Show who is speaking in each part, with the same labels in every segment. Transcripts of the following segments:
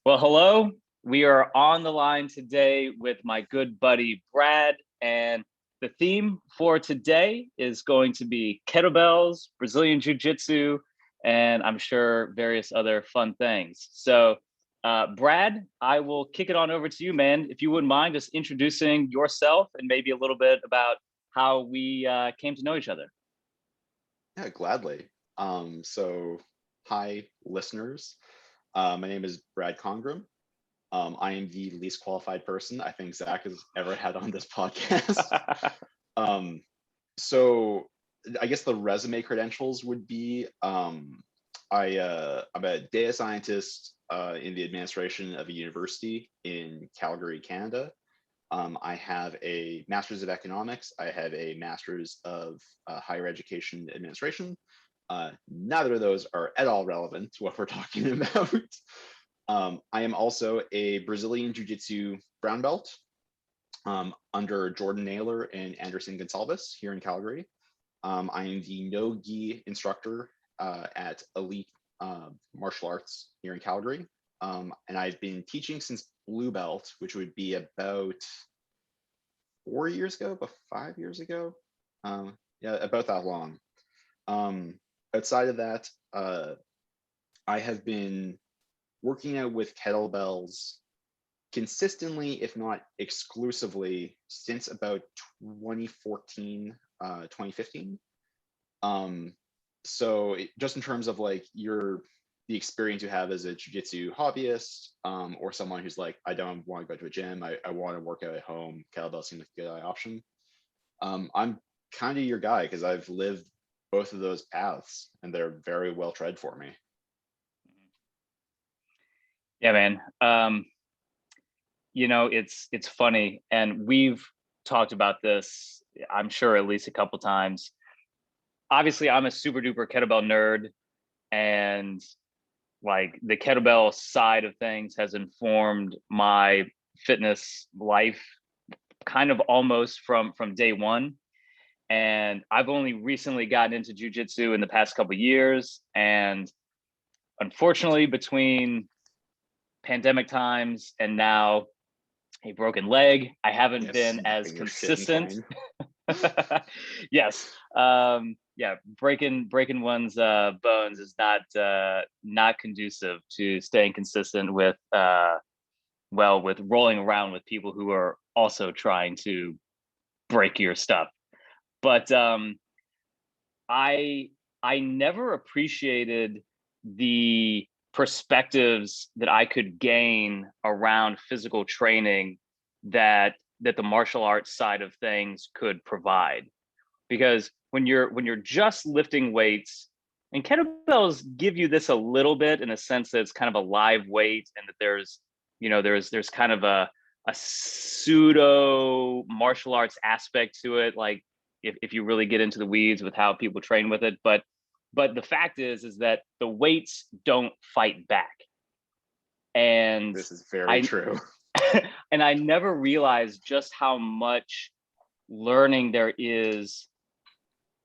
Speaker 1: Well, hello. We are on the line today with my good buddy Brad, and the theme for today is going to be kettlebells, Brazilian Jiu-Jitsu, and I'm sure various other fun things. So, Brad, I will kick it on over to you, man. If you wouldn't mind just introducing yourself and maybe a little bit about how we came to know each other.
Speaker 2: Yeah, gladly. So hi, listeners. My name is Brad Congram. I am the least qualified person I think Zach has ever had on this podcast. Um, so I guess the resume credentials would be I'm a data scientist in the administration of a university in Calgary, Canada. I have a master's of economics. I have a master's of higher education administration. Neither of those are at all relevant to what we're talking about. I am also a Brazilian Jiu-Jitsu brown belt under Jordan Naylor and Anderson Gonçalves here in Calgary. I am the no-gi instructor at Elite Martial Arts here in Calgary. And I've been teaching since blue belt, which would be about 4 years ago, but 5 years ago. Yeah, about that long. Outside of that, I have been working out with kettlebells consistently, if not exclusively, since about 2014, 2015. So just in terms of like the experience you have as a jiu-jitsu hobbyist, or someone who's like, I don't want to go to a gym, I want to work out at home, kettlebell seems like a good option. I'm kind of your guy because I've lived both of those paths and they're very well tread for me.
Speaker 1: Yeah, man. It's funny, and we've talked about this, I'm sure, at least a couple times. Obviously, I'm a super duper kettlebell nerd, and like the kettlebell side of things has informed my fitness life kind of almost from day one. And I've only recently gotten into jujitsu in the past couple of years, and unfortunately, between pandemic times and now a broken leg, I haven't
Speaker 2: Yes,
Speaker 1: been
Speaker 2: you
Speaker 1: as
Speaker 2: bring your shit in
Speaker 1: consistent.
Speaker 2: kind.
Speaker 1: Yes. Yeah, breaking one's bones is not conducive to staying consistent with with rolling around with people who are also trying to break your stuff. But I I never appreciated the perspectives that I could gain around physical training that the martial arts side of things could provide. Because when you're just lifting weights, and kettlebells give you this a little bit in a sense that it's kind of a live weight, and that there's kind of a pseudo martial arts aspect to it, like if you really get into the weeds with how people train with it. But the fact is that the weights don't fight back. And
Speaker 2: This is very
Speaker 1: I
Speaker 2: true.
Speaker 1: and I never realized just how much learning there is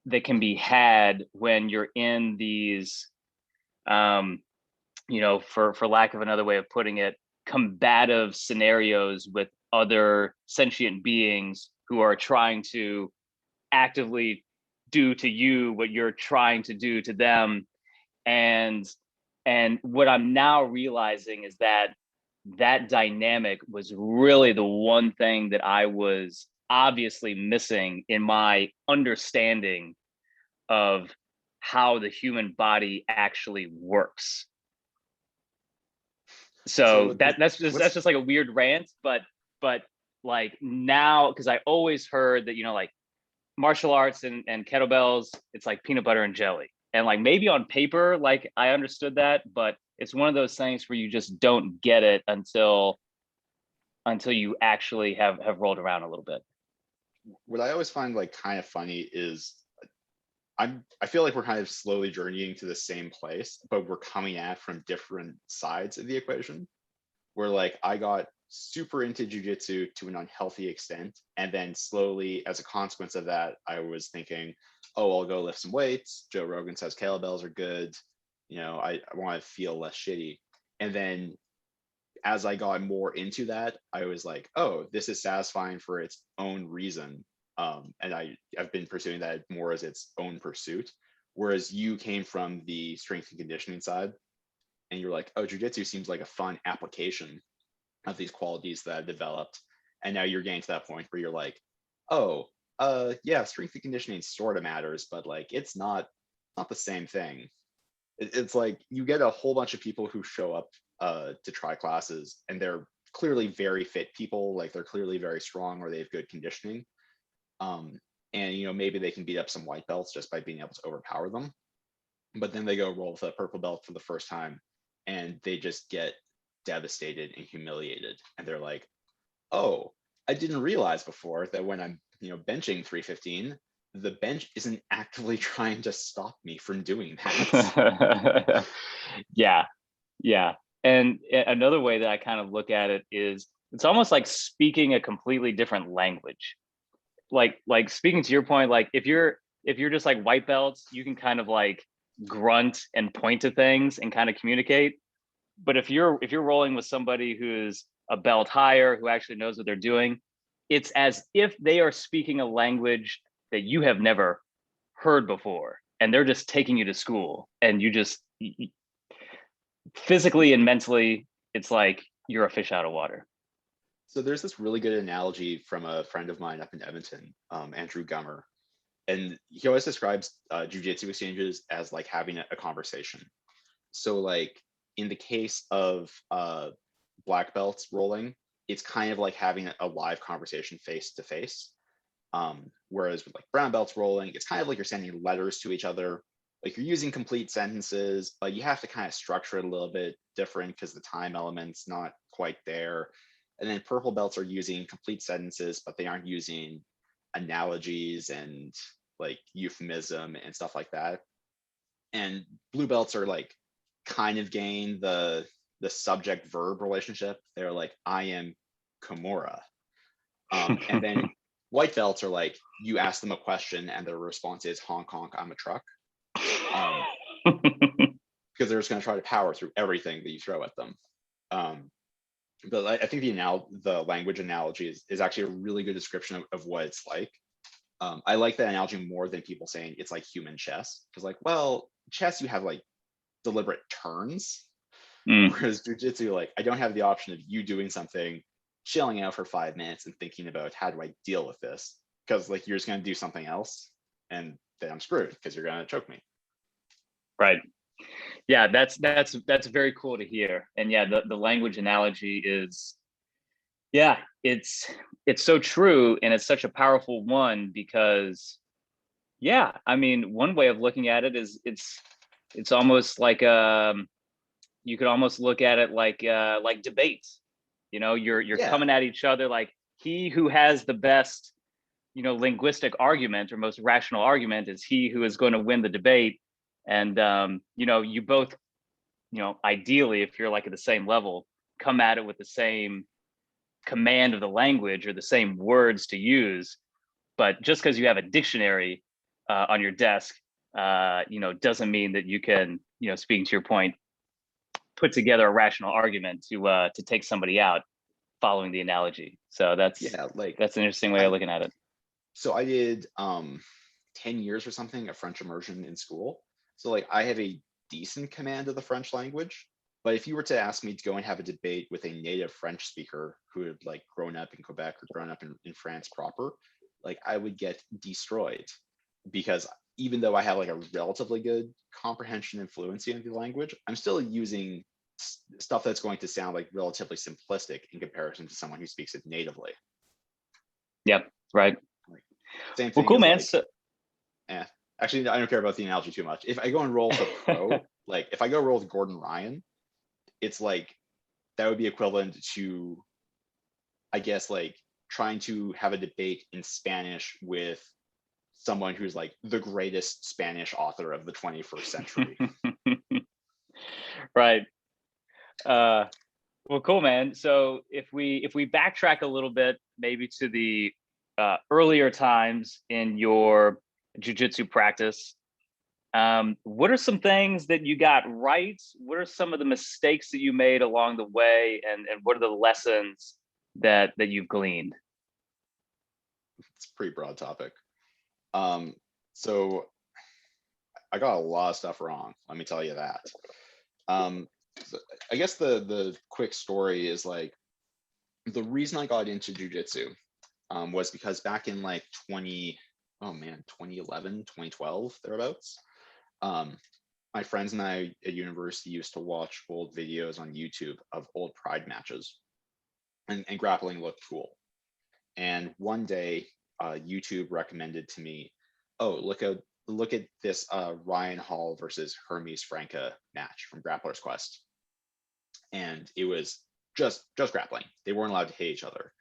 Speaker 1: that can be had when you're in these um for lack of another way of putting it, combative scenarios with other sentient beings who are trying to actively do to you what you're trying to do to them. And and what I'm now realizing is that that dynamic was really the one thing that I was obviously missing in my understanding of how the human body actually works. So
Speaker 2: So
Speaker 1: that's
Speaker 2: let's
Speaker 1: just like a weird rant, but like now, because I always heard that, like martial arts and kettlebells, it's like peanut butter and jelly. And like maybe on paper, like I understood that, but it's one of those things where you just don't get it until you actually have rolled around a little bit.
Speaker 2: what I always find like kind of funny is I feel like we're kind of slowly journeying to the same place, but we're coming at from different sides of the equation. Where like I got super into jujitsu to an unhealthy extent, and then slowly, as a consequence of that, I was thinking, oh, I'll go lift some weights. Joe Rogan says kettlebells are good. I want to feel less shitty. And then as I got more into that, I was like, oh, this is satisfying for its own reason. And I've been pursuing that more as its own pursuit. Whereas you came from the strength and conditioning side, and you're like, oh, jujitsu seems like a fun application of these qualities that I've developed. And now you're getting to that point where you're like, oh, yeah, strength and conditioning sort of matters, but like it's not the same thing. It's like you get a whole bunch of people who show up to try classes, and they're clearly very fit people, like they're clearly very strong or they have good conditioning. And maybe they can beat up some white belts just by being able to overpower them. But then they go roll with a purple belt for the first time, and they just get devastated and humiliated. And they're like, oh, I didn't realize before that when I'm benching 315, the bench isn't actively trying to stop me from doing that.
Speaker 1: Yeah. And another way that I kind of look at it is it's almost like speaking a completely different language. Like speaking to your point, like if you're just like white belts, you can kind of like grunt and point to things and kind of communicate. But if you're rolling with somebody who's a belt higher, who actually knows what they're doing, it's as if they are speaking a language that you have never heard before, and they're just taking you to school, and you physically and mentally, it's like you're a fish out of water.
Speaker 2: So there's this really good analogy from a friend of mine up in Edmonton, Andrew Gummer, and he always describes jiu-jitsu exchanges as like having a conversation. So like in the case of black belts rolling, it's kind of like having a live conversation face to face. Whereas with like brown belts rolling, it's kind of like you're sending letters to each other. Like you're using complete sentences, but you have to kind of structure it a little bit different because the time element's not quite there. And then purple belts are using complete sentences, but they aren't using analogies and like euphemism and stuff like that. And blue belts are like kind of gain the subject verb relationship. They're like, I am Kimura. And then white belts are like, you ask them a question and their response is honk honk, I'm a truck. Because they're just going to try to power through everything that you throw at them. But I think the language analogy is actually a really good description of what it's like. I like that analogy more than people saying it's like human chess. Because like, well, chess, you have like deliberate turns. Whereas jiu-jitsu, like I don't have the option of you doing something, chilling out for 5 minutes and thinking about how do I deal with this? Because like you're just going to do something else, and then I'm screwed because you're going to choke me.
Speaker 1: Right. Yeah, that's very cool to hear. And yeah, the language analogy is, yeah, it's so true, and it's such a powerful one because, yeah, I mean, one way of looking at it is it's almost like you could almost look at it like debates. You're coming at each other, like he who has the best linguistic argument or most rational argument is he who is going to win the debate. And you both, ideally, if you're like at the same level, come at it with the same command of the language or the same words to use. But just because you have a dictionary on your desk, doesn't mean that you can, speaking to your point, put together a rational argument to take somebody out following the analogy. So that's an interesting way of looking at it.
Speaker 2: So I did 10 years or something of French immersion in school. So like I have a decent command of the French language, but if you were to ask me to go and have a debate with a native French speaker who had like grown up in Quebec or grown up in France proper, like I would get destroyed, because even though I have like a relatively good comprehension and fluency in the language, I'm still using stuff that's going to sound like relatively simplistic in comparison to someone who speaks it natively.
Speaker 1: Yep, right.
Speaker 2: Like, same thing.
Speaker 1: Well, cool, man.
Speaker 2: Like, actually, I don't care about the analogy too much. If I go and roll with a pro, like if I go roll with Gordon Ryan, it's like that would be equivalent to, I guess, like trying to have a debate in Spanish with someone who's like the greatest Spanish author of the 21st century.
Speaker 1: Right. Well, cool, man. So if we backtrack a little bit, maybe to the earlier times in your jiu-jitsu practice, What are some things that you got right? What are some of the mistakes that you made along the way, and what are the lessons that you've gleaned?
Speaker 2: It's a pretty broad topic. So I got a lot of stuff wrong. Let me tell you that. Um, so I guess the quick story is like the reason I got into jujitsu was because back in like 2011, 2012, thereabouts. Um, my friends and I at university used to watch old videos on YouTube of old pride matches, and grappling looked cool. And one day, YouTube recommended to me, oh, look at this Ryan Hall versus Hermes Franca match from Grappler's Quest, and it was just grappling. They weren't allowed to hit each other.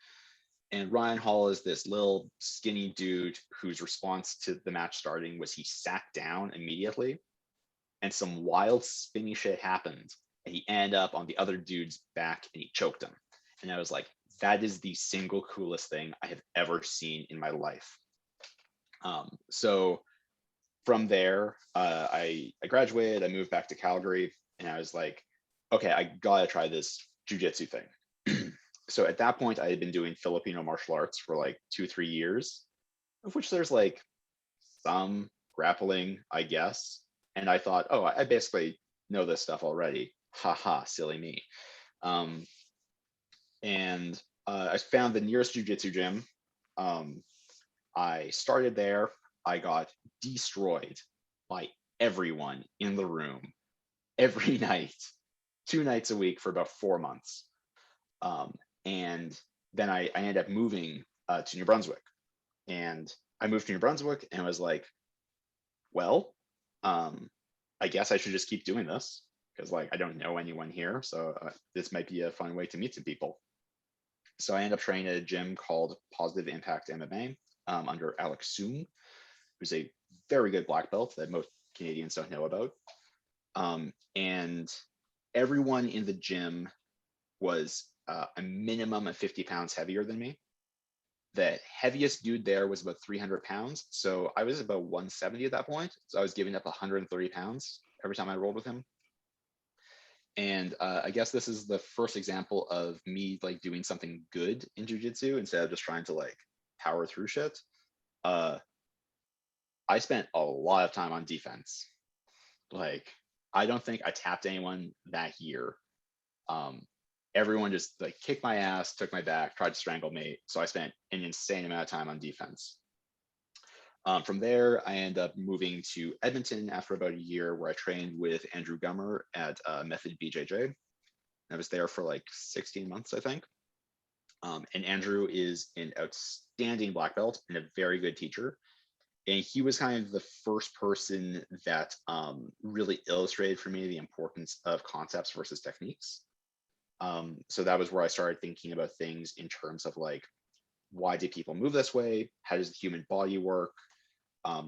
Speaker 2: And Ryan Hall is this little skinny dude whose response to the match starting was he sat down immediately, and some wild spinny shit happened, and he ended up on the other dude's back and he choked him. And I was like, that is the single coolest thing I have ever seen in my life. So from there, I graduated, I moved back to Calgary, and I was like, okay, I gotta try this jujitsu thing. So at that point, I had been doing Filipino martial arts for like 2-3 years, of which there's like some grappling, I guess. And I thought, oh, I basically know this stuff already. Haha, silly me. Um, and I found the nearest jujitsu gym. I started there. I got destroyed by everyone in the room every night, 2 nights a week for about 4 months. And then I ended up moving to New Brunswick. And I moved to New Brunswick and was like, well, I guess I should just keep doing this because like I don't know anyone here. So this might be a fun way to meet some people. So I ended up training at a gym called Positive Impact MMA under Alex Soong, who's a very good black belt that most Canadians don't know about. And everyone in the gym was a minimum of 50 pounds heavier than me. The heaviest dude there was about 300 pounds. So I was about 170 at that point. So I was giving up 130 pounds every time I rolled with him. And I guess this is the first example of me like doing something good in jujitsu instead of just trying to like power through shit. I spent a lot of time on defense. Like, I don't think I tapped anyone that year. Everyone just like kicked my ass, took my back, tried to strangle me. So I spent an insane amount of time on defense. From there, I ended up moving to Edmonton after about a year where I trained with Andrew Gummer at Method BJJ. I was there for like 16 months, I think. And Andrew is an outstanding black belt and a very good teacher. And he was kind of the first person that really illustrated for me the importance of concepts versus techniques. So that was where I started thinking about things in terms of like, why do people move this way? How does the human body work?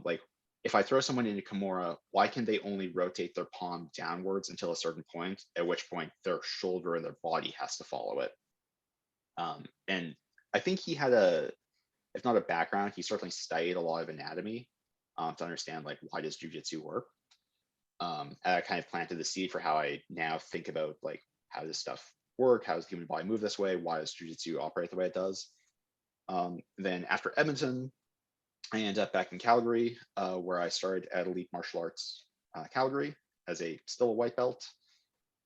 Speaker 2: Like, if I throw someone into Kimura, why can they only rotate their palm downwards until a certain point, at which point their shoulder and their body has to follow it? And I think he had if not a background, he certainly studied a lot of anatomy to understand like why does jujitsu work. And I kind of planted the seed for how I now think about like how does stuff work, how does the human body move this way, why does jujitsu operate the way it does. Then after Edmonton, I ended up back in Calgary, where I started at Elite Martial Arts Calgary as still a white belt.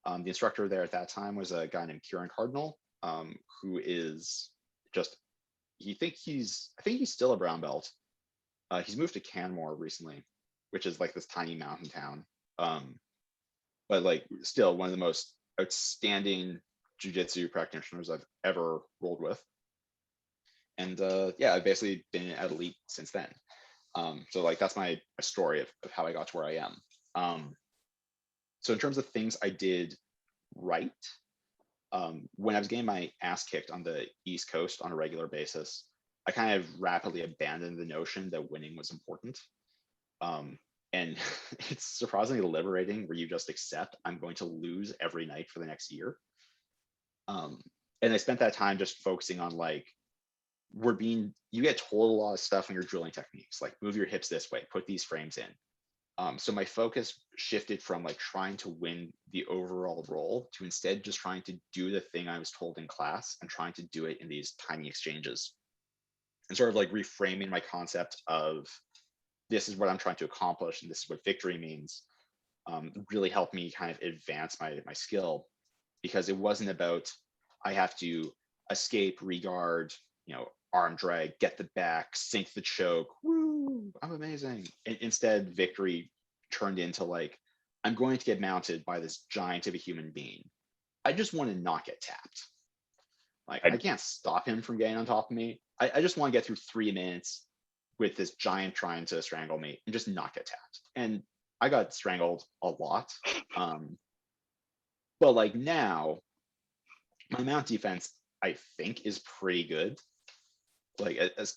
Speaker 2: The instructor there at that time was a guy named Kieran Cardinal, who is just I think he's still a brown belt. He's moved to Canmore recently, which is like this tiny mountain town. But like still one of the most outstanding jujitsu practitioners I've ever rolled with. And yeah, I've basically been at Elite since then. So like that's my story of how I got to where I am. So in terms of things I did right, when I was getting my ass kicked on the East Coast on a regular basis, I kind of rapidly abandoned the notion that winning was important. And it's surprisingly liberating where you just accept I'm going to lose every night for the next year. And I spent that time just focusing on like, you get told a lot of stuff when you're drilling techniques, like move your hips this way, put these frames in. So my focus shifted from like trying to win the overall role to instead just trying to do the thing I was told in class and trying to do it in these tiny exchanges, and sort of like reframing my concept of this is what I'm trying to accomplish and this is what victory means. Really helped me kind of advance my skill, because it wasn't about I have to escape, regard, arm drag, get the back, sink the choke. Woo, I'm amazing. And instead, victory turned into like, I'm going to get mounted by this giant of a human being. I just want to not get tapped. Like, I can't stop him from getting on top of me. I just want to get through 3 minutes with this giant trying to strangle me and just not get tapped. And I got strangled a lot. But like now, my mount defense, I think, is pretty good. Like as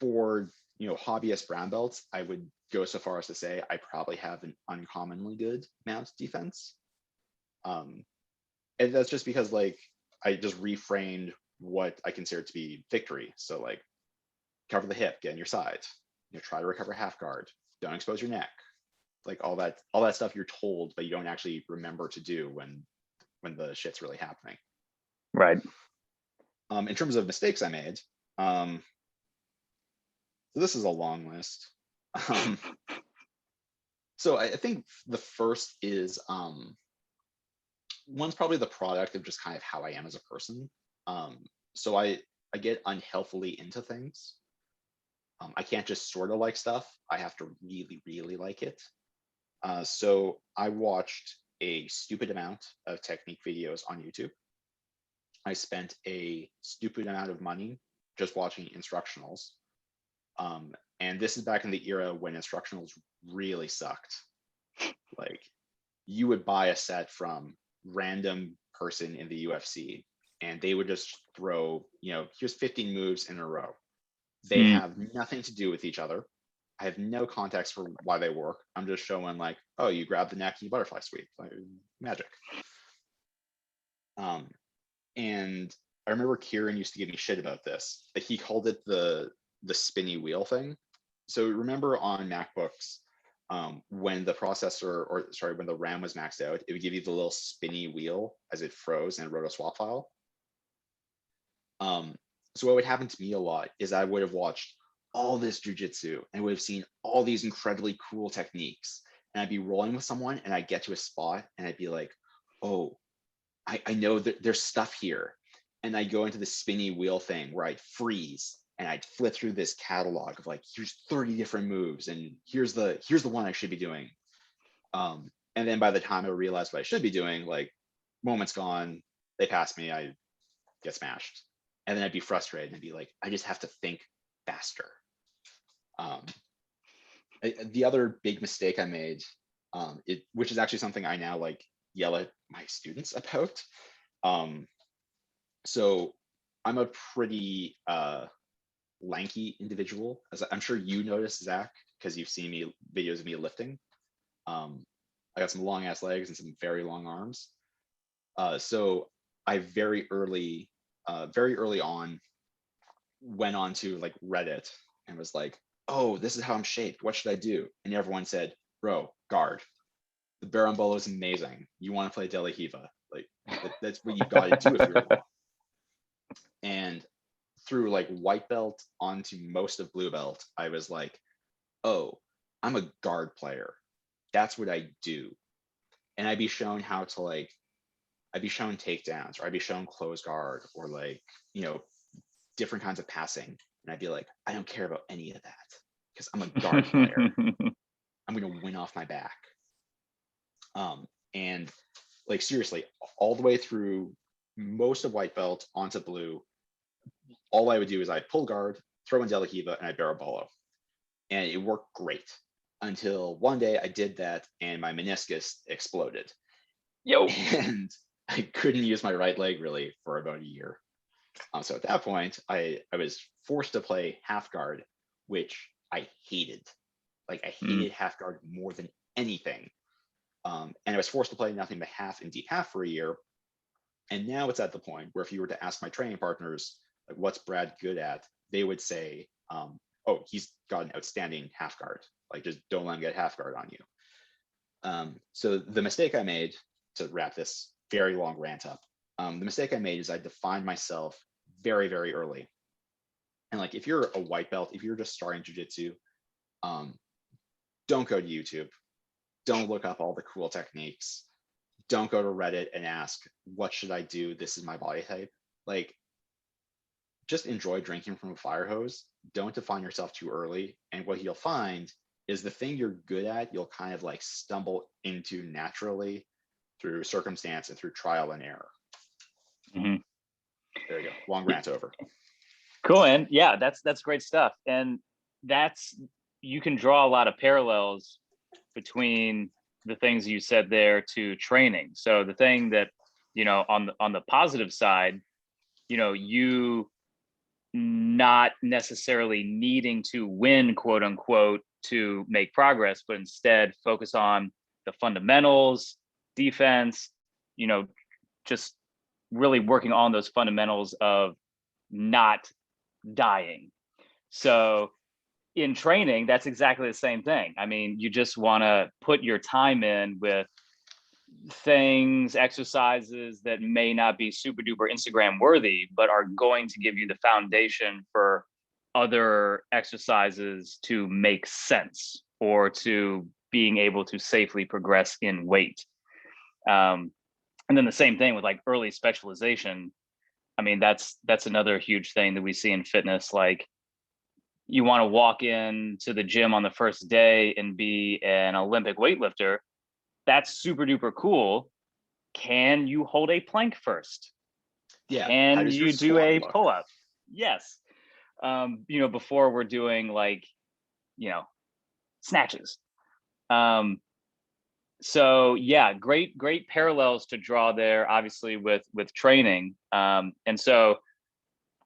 Speaker 2: for hobbyist brown belts, I would go so far as to say I probably have an uncommonly good mount defense. And that's just because like I just reframed what I consider to be victory. So like cover the hip, get in your side, try to recover half guard, don't expose your neck, like all that stuff you're told, but you don't actually remember to do when the shit's really happening.
Speaker 1: Right.
Speaker 2: In terms of mistakes I made, so this is a long list. So I think the first is one's probably the product of just kind of how I am as a person. So I get unhealthily into things. I can't just sort of like stuff. I have to really, really like it. So I watched a stupid amount of technique videos on YouTube. I spent a stupid amount of money just watching instructionals. And this is back in the era when instructionals really sucked. Like you would buy a set from random person in the UFC and they would just throw, here's 15 moves in a row. They have nothing to do with each other. I have no context for why they work. I'm just showing like, oh, you grab the neck, you butterfly sweep, like magic. And I remember Kieran used to give me shit about this. Like he called it the spinny wheel thing. So remember on MacBooks, when the processor, when the RAM was maxed out, it would give you the little spinny wheel as it froze and wrote a swap file. So what would happen to me a lot is I would have watched all this jujitsu and would have seen all these incredibly cool techniques. And I'd be rolling with someone and I'd get to a spot and I'd be like, oh, I know that there's stuff here. And I'd go into the spinny wheel thing where I'd freeze and I'd flip through this catalog of like, here's 30 different moves and here's the one I should be doing. And then by the time I realized what I should be doing, like moment's gone, they pass me, I get smashed. And then I'd be frustrated and I'd be like, I just have to think faster. The other big mistake I made, which is actually something I now like yell at my students about. So I'm a pretty lanky individual, as I'm sure you noticed, Zach, because you've seen videos of me lifting. I got some long ass legs and some very long arms. So I very early on went on to like Reddit and was like, oh, this is how I'm shaped. What should I do? And everyone said, bro, guard. The Berimbolo is amazing. You want to play De La Hiva. Like that's what you got to do if you're long. And through like white belt onto most of blue belt, I was like, oh, I'm a guard player. That's what I do. And I'd be shown how to like, I'd be shown takedowns, or I'd be shown close guard, or like, different kinds of passing. And I'd be like, I don't care about any of that because I'm a guard player. I'm going to win off my back. And like, seriously, all the way through most of white belt onto blue, all I would do is I'd pull guard, throw in De La Hiva, and I'd Berimbolo. And it worked great until one day I did that and my meniscus exploded.
Speaker 1: Yo.
Speaker 2: And I couldn't use my right leg really for about a year. So at that point, I was forced to play half guard, which I hated. Like I hated half guard more than anything. And I was forced to play nothing but half and deep half for a year. And now it's at the point where if you were to ask my training partners, like, what's Brad good at? They would say, oh, he's got an outstanding half guard. Like, just don't let him get half guard on you. So the mistake I made, to wrap this very long rant up, the mistake I made is I defined myself very, very early. And like, if you're a white belt, if you're just starting jiu-jitsu, don't go to YouTube. Don't look up all the cool techniques. Don't go to Reddit and ask, what should I do? This is my body type. Like, just enjoy drinking from a fire hose. Don't define yourself too early. And what you'll find is the thing you're good at, you'll kind of like stumble into naturally through circumstance and through trial and error.
Speaker 1: Mm-hmm.
Speaker 2: There you go. Long rant over.
Speaker 1: Cool. And yeah, that's great stuff. And you can draw a lot of parallels between the things you said there to training. So the thing that, on the positive side, you not necessarily needing to win, quote unquote, to make progress, but instead focus on the fundamentals, defense, just really working on those fundamentals of not dying. So in training, that's exactly the same thing. I mean, you just want to put your time in with things, exercises that may not be super duper Instagram worthy, but are going to give you the foundation for other exercises to make sense, or to being able to safely progress in weight. And then the same thing with like early specialization. I mean, that's another huge thing that we see in fitness. Like, you want to walk into the gym on the first day and be an Olympic weightlifter. That's super duper cool. Can you hold a plank first?
Speaker 2: Yeah.
Speaker 1: Can you do a
Speaker 2: look?
Speaker 1: pull-up? Yes. Before we're doing like, snatches. So yeah, great parallels to draw there, obviously with training. And so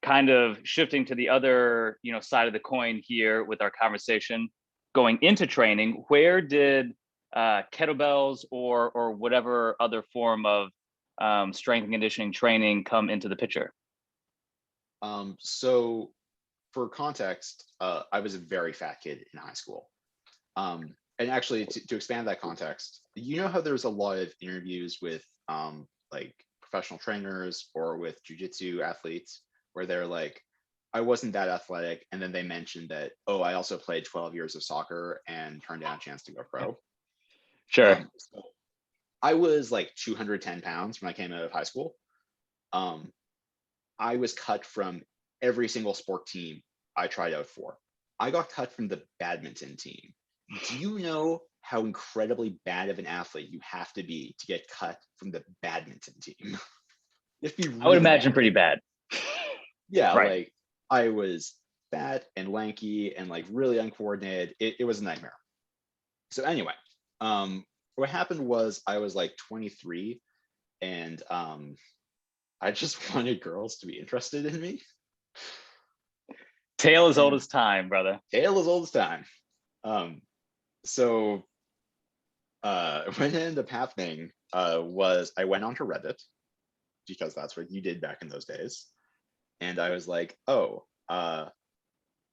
Speaker 1: kind of shifting to the other, side of the coin here with our conversation, going into training, where did kettlebells or whatever other form of strength and conditioning training come into the picture?
Speaker 2: So for context, I was a very fat kid in high school. And actually, to expand that context, how there's a lot of interviews with like professional trainers or with jiu-jitsu athletes where they're like, I wasn't that athletic, and then they mentioned that, oh, I also played 12 years of soccer and turned down a chance to go pro.
Speaker 1: Sure.
Speaker 2: So I was like 210 pounds when I came out of high school. I was cut from every single sport team I tried out for. I got cut from the badminton team. Do you know how incredibly bad of an athlete you have to be to get cut from the badminton team?
Speaker 1: I would imagine pretty bad.
Speaker 2: Yeah,
Speaker 1: right.
Speaker 2: Like, I was fat and lanky and like really uncoordinated. It was a nightmare. So anyway, what happened was I was like 23, and I just wanted girls to be interested in me.
Speaker 1: Tale as old as time, brother.
Speaker 2: Tale as old as time. So what ended up happening was I went onto Reddit, because that's what you did back in those days. And I was like, oh,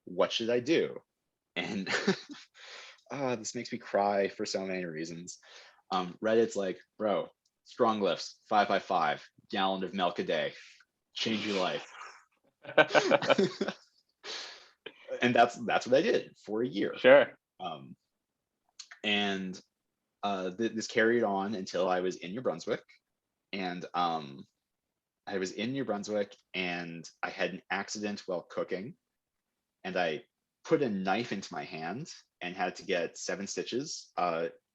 Speaker 2: what should I do? And this makes me cry for so many reasons. Reddit's like, bro, strong lifts, 5x5, gallon of milk a day, change your life. And that's what I did for a year.
Speaker 1: Sure.
Speaker 2: And this carried on until I was in New Brunswick. And I was in New Brunswick and I had an accident while cooking, and I put a knife into my hand and had to get 7 stitches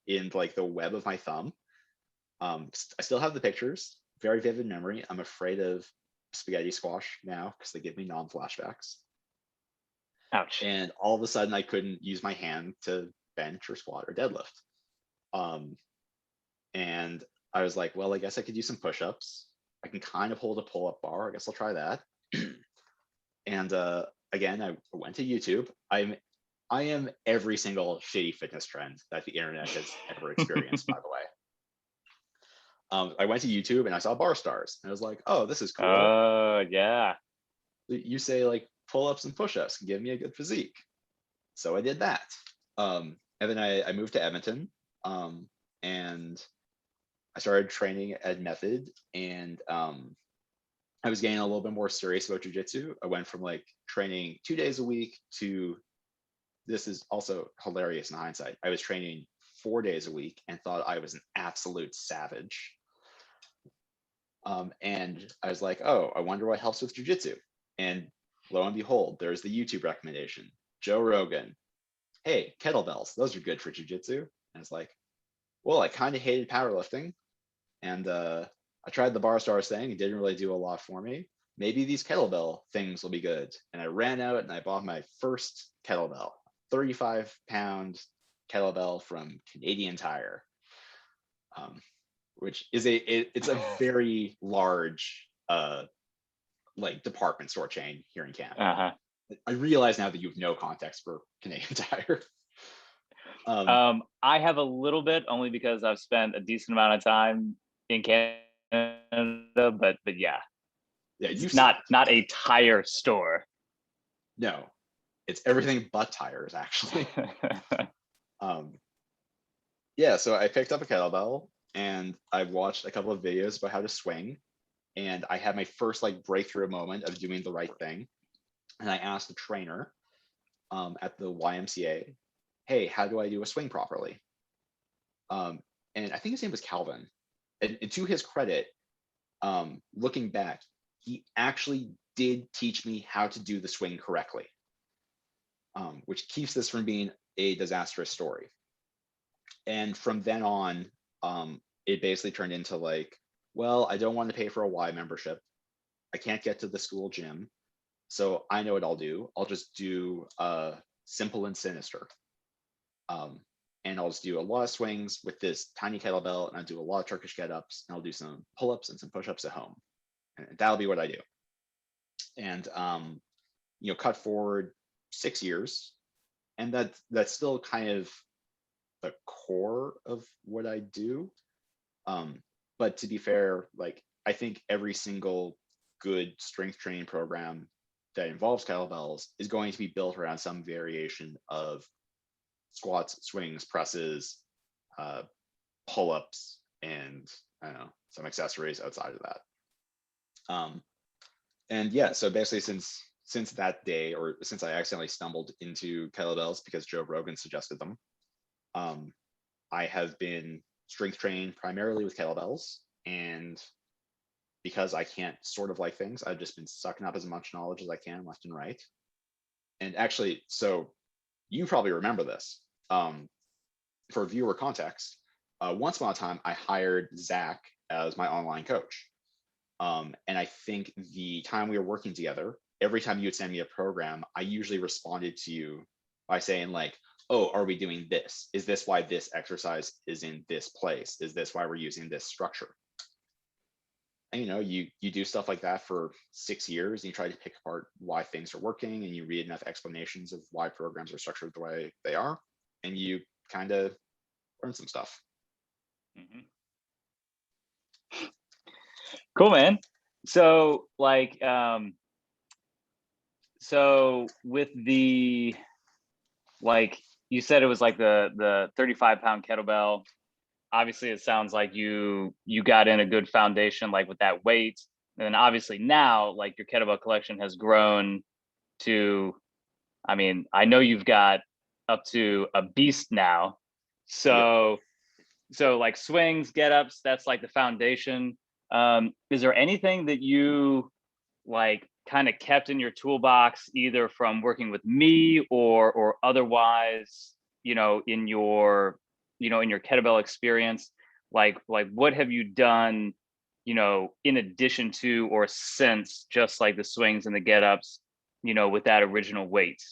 Speaker 2: in like the web of my thumb. I still have the pictures, very vivid memory. I'm afraid of spaghetti squash now because they give me non-flashbacks.
Speaker 1: Ouch.
Speaker 2: And all of a sudden I couldn't use my hand to bench or squat or deadlift. And I was like, well, I guess I could do some push-ups. I can kind of hold a pull-up bar. I guess I'll try that. And again, I went to YouTube. I am every single shitty fitness trend that the internet has ever experienced, by the way. I went to YouTube and I saw BarStarzz, and I was like, oh, this is cool.
Speaker 1: Oh, yeah.
Speaker 2: You say like pull-ups and push-ups can give me a good physique. So I did that. And And then I moved to Edmonton, and I started training at Method, and I was getting a little bit more serious about jujitsu. I went from like training 2 days a week to, this is also hilarious in hindsight, I was training 4 days a week and thought I was an absolute savage. And I was like, oh, I wonder what helps with jujitsu. And lo and behold, there's the YouTube recommendation, Joe Rogan. Hey, kettlebells, those are good for jujitsu. And I was like, well, I kind of hated powerlifting, and I tried the BarStarzz thing. It didn't really do a lot for me. Maybe these kettlebell things will be good. And I ran out and I bought my first kettlebell, 35-pound kettlebell from Canadian Tire, which is it's a very large like department store chain here in Canada.
Speaker 1: Uh-huh.
Speaker 2: I realize now that you have no context for Canadian Tire.
Speaker 1: I have a little bit, only because I've spent a decent amount of time in Canada, but yeah, it's not a tire store.
Speaker 2: No, it's everything but tires, actually. Yeah, so I picked up a kettlebell and I watched a couple of videos about how to swing, and I had my first like breakthrough moment of doing the right thing. And I asked the trainer at the YMCA, hey, how do I do a swing properly? And I think his name was Calvin. And to his credit, looking back, he actually did teach me how to do the swing correctly, which keeps this from being a disastrous story. And from then on, it basically turned into like, well, I don't want to pay for a Y membership. I can't get to the school gym. So I know what I'll do. I'll just do simple and sinister. And I'll just do a lot of swings with this tiny kettlebell, and I'll do a lot of Turkish get-ups, and I'll do some pull-ups and some push-ups at home. And that'll be what I do. And cut forward 6 years, and that's still kind of the core of what I do. But to be fair, like I think every single good strength training program that involves kettlebells is going to be built around some variation of squats, swings, presses, pull-ups, and I don't know, some accessories outside of that. And yeah, so basically since that day, or since I accidentally stumbled into kettlebells because Joe Rogan suggested them, I have been strength trained primarily with kettlebells. And because I can't sort of like things, I've just been sucking up as much knowledge as I can left and right. And actually, so you probably remember this. For viewer context, once upon a time, I hired Zach as my online coach. And I think the time we were working together, every time you would send me a program, I usually responded to you by saying like, oh, are we doing this? Is this why this exercise is in this place? Is this why we're using this structure? And you do stuff like that for 6 years, and you try to pick apart why things are working, and you read enough explanations of why programs are structured the way they are, and you kind of learn some stuff.
Speaker 1: Mm-hmm. Cool, man. So like, so with the, like you said, it was like the 35-pound kettlebell. Obviously, it sounds like you got in a good foundation, like with that weight. And then obviously now, like your kettlebell collection has grown to, I mean, I know you've got up to a beast now. So, so like swings, get-ups, that's like the foundation. Is there anything that you like kind of kept in your toolbox, either from working with me or otherwise, in your kettlebell experience? Like what have you done, in addition to or since just like the swings and the get-ups, with that original weight?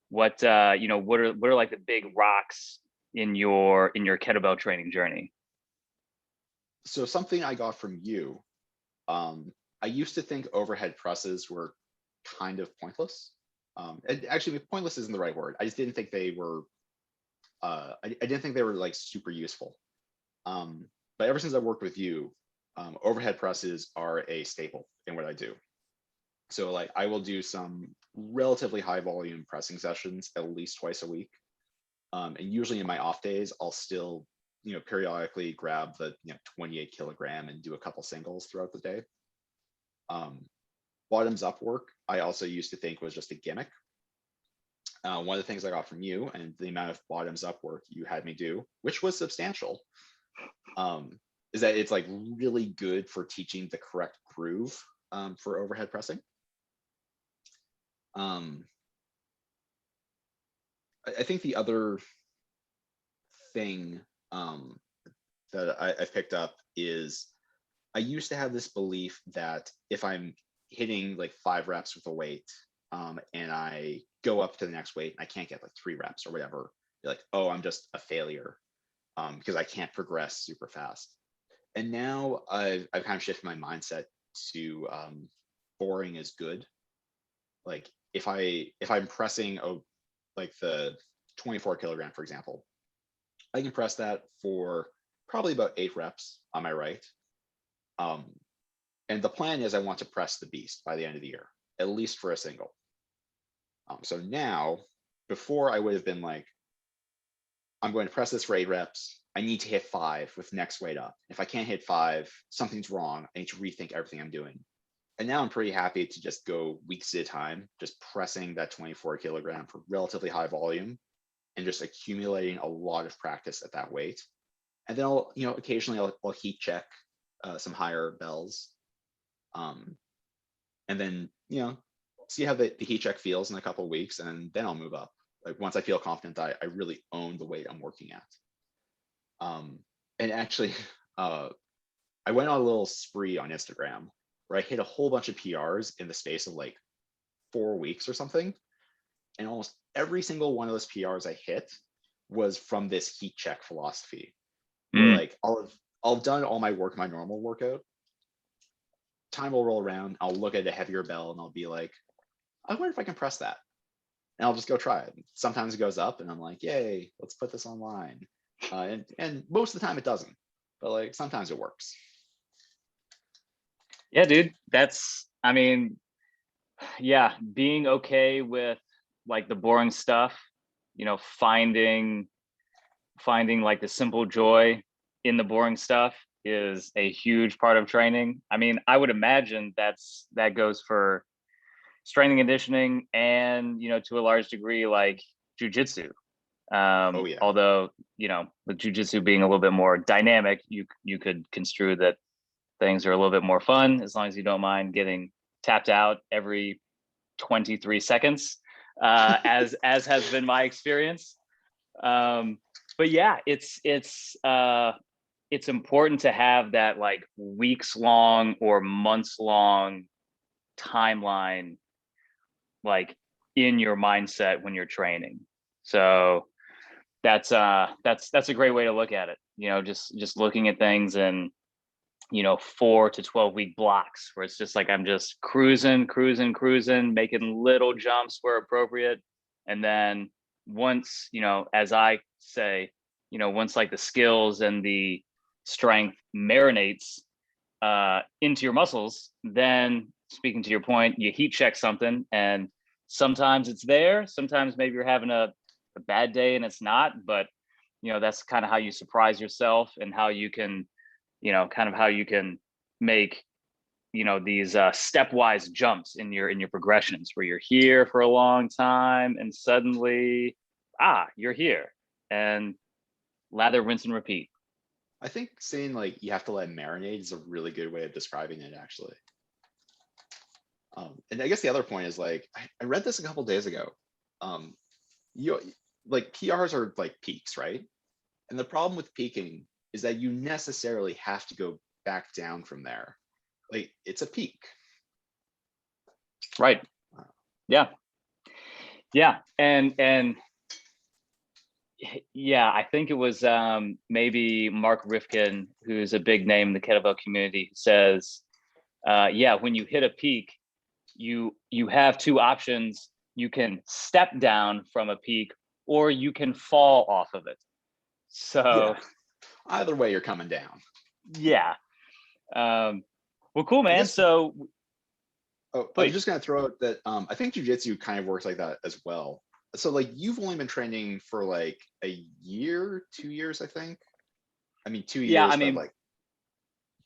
Speaker 1: What what are like the big rocks in your kettlebell training journey?
Speaker 2: So something I got from you, I used to think overhead presses were kind of pointless. And actually, pointless isn't the right word. I just didn't think they were. I didn't think they were like super useful. But ever since I worked with you, overhead presses are a staple in what I do. So like I will do some relatively high volume pressing sessions at least twice a week. And usually in my off days, I'll still, periodically grab the 28 kilogram and do a couple singles throughout the day. Bottoms up work, I also used to think was just a gimmick. One of the things I got from you and the amount of bottoms up work you had me do, which was substantial, is that it's like really good for teaching the correct groove for overhead pressing. I think the other thing that I've picked up is I used to have this belief that if I'm hitting like 5 reps with a weight and I go up to the next weight and I can't get like 3 reps or whatever, you're like, oh, I'm just a failure because I can't progress super fast. And now I've kind of shifted my mindset to boring is good. Like if I'm pressing like the 24 kilogram, for example, I can press that for probably about 8 reps on my right. And the plan is I want to press the beast by the end of the year, at least for a single. So now, before I would have been like, I'm going to press this for 8 reps. I need to hit 5 with next weight up. If I can't hit 5, something's wrong. I need to rethink everything I'm doing. And now I'm pretty happy to just go weeks at a time, just pressing that 24 kilogram for relatively high volume and just accumulating a lot of practice at that weight. And then I'll, occasionally I'll heat check some higher bells. And then, see how the heat check feels in a couple of weeks, and then I'll move up. Like once I feel confident that I really own the weight I'm working at. And actually, I went on a little spree on Instagram where I hit a whole bunch of PRs in the space of like 4 weeks or something. And almost every single one of those PRs I hit was from this heat check philosophy. Where like I'll have done all my work, my normal workout. Time will roll around. I'll look at a heavier bell and I'll be like, I wonder if I can press that. And I'll just go try it. Sometimes it goes up and I'm like, yay, let's put this online. And most of the time it doesn't, but like sometimes it works.
Speaker 1: Yeah, dude, yeah, being okay with like the boring stuff, finding like the simple joy in the boring stuff is a huge part of training. I mean, I would imagine that goes for strength and conditioning and, to a large degree, like Jiu-Jitsu.
Speaker 2: Oh yeah.
Speaker 1: Although, with Jiu-Jitsu being a little bit more dynamic, you could construe that things are a little bit more fun as long as you don't mind getting tapped out every 23 seconds, as has been my experience. But yeah, it's important to have that like weeks long or months long timeline, like in your mindset when you're training. So that's a great way to look at it. Just looking at things in 4 to 12 week blocks where it's just like I'm just cruising, making little jumps where appropriate. And then once, as I say, once like the skills and the strength marinates into your muscles, then speaking to your point, you heat check something and sometimes it's there. Sometimes maybe you're having a bad day and it's not, but that's kind of how you surprise yourself and how you can kind of how you can make, these stepwise jumps in your progressions where you're here for a long time and suddenly, you're here, and lather, rinse, and repeat.
Speaker 2: I think saying like you have to let it marinate is a really good way of describing it, actually. And I guess the other point is like, I read this a couple days ago. Like PRs are like peaks, right? And the problem with peaking is that you necessarily have to go back down from there. Like it's a peak.
Speaker 1: Right. Yeah. Yeah. And yeah, I think it was maybe Mark Rifkin, who's a big name in the kettlebell community, says, when you hit a peak, you have 2 options. You can step down from a peak or you can fall off of it. So
Speaker 2: yeah. Either way, you're coming down.
Speaker 1: Yeah. Well, cool, man. So
Speaker 2: I was just going to throw out that I think jiu-jitsu kind of works like that as well. So like you've only been training for like a year, 2 years, I think. I mean, two
Speaker 1: Yeah, I
Speaker 2: years, but
Speaker 1: mean,
Speaker 2: like,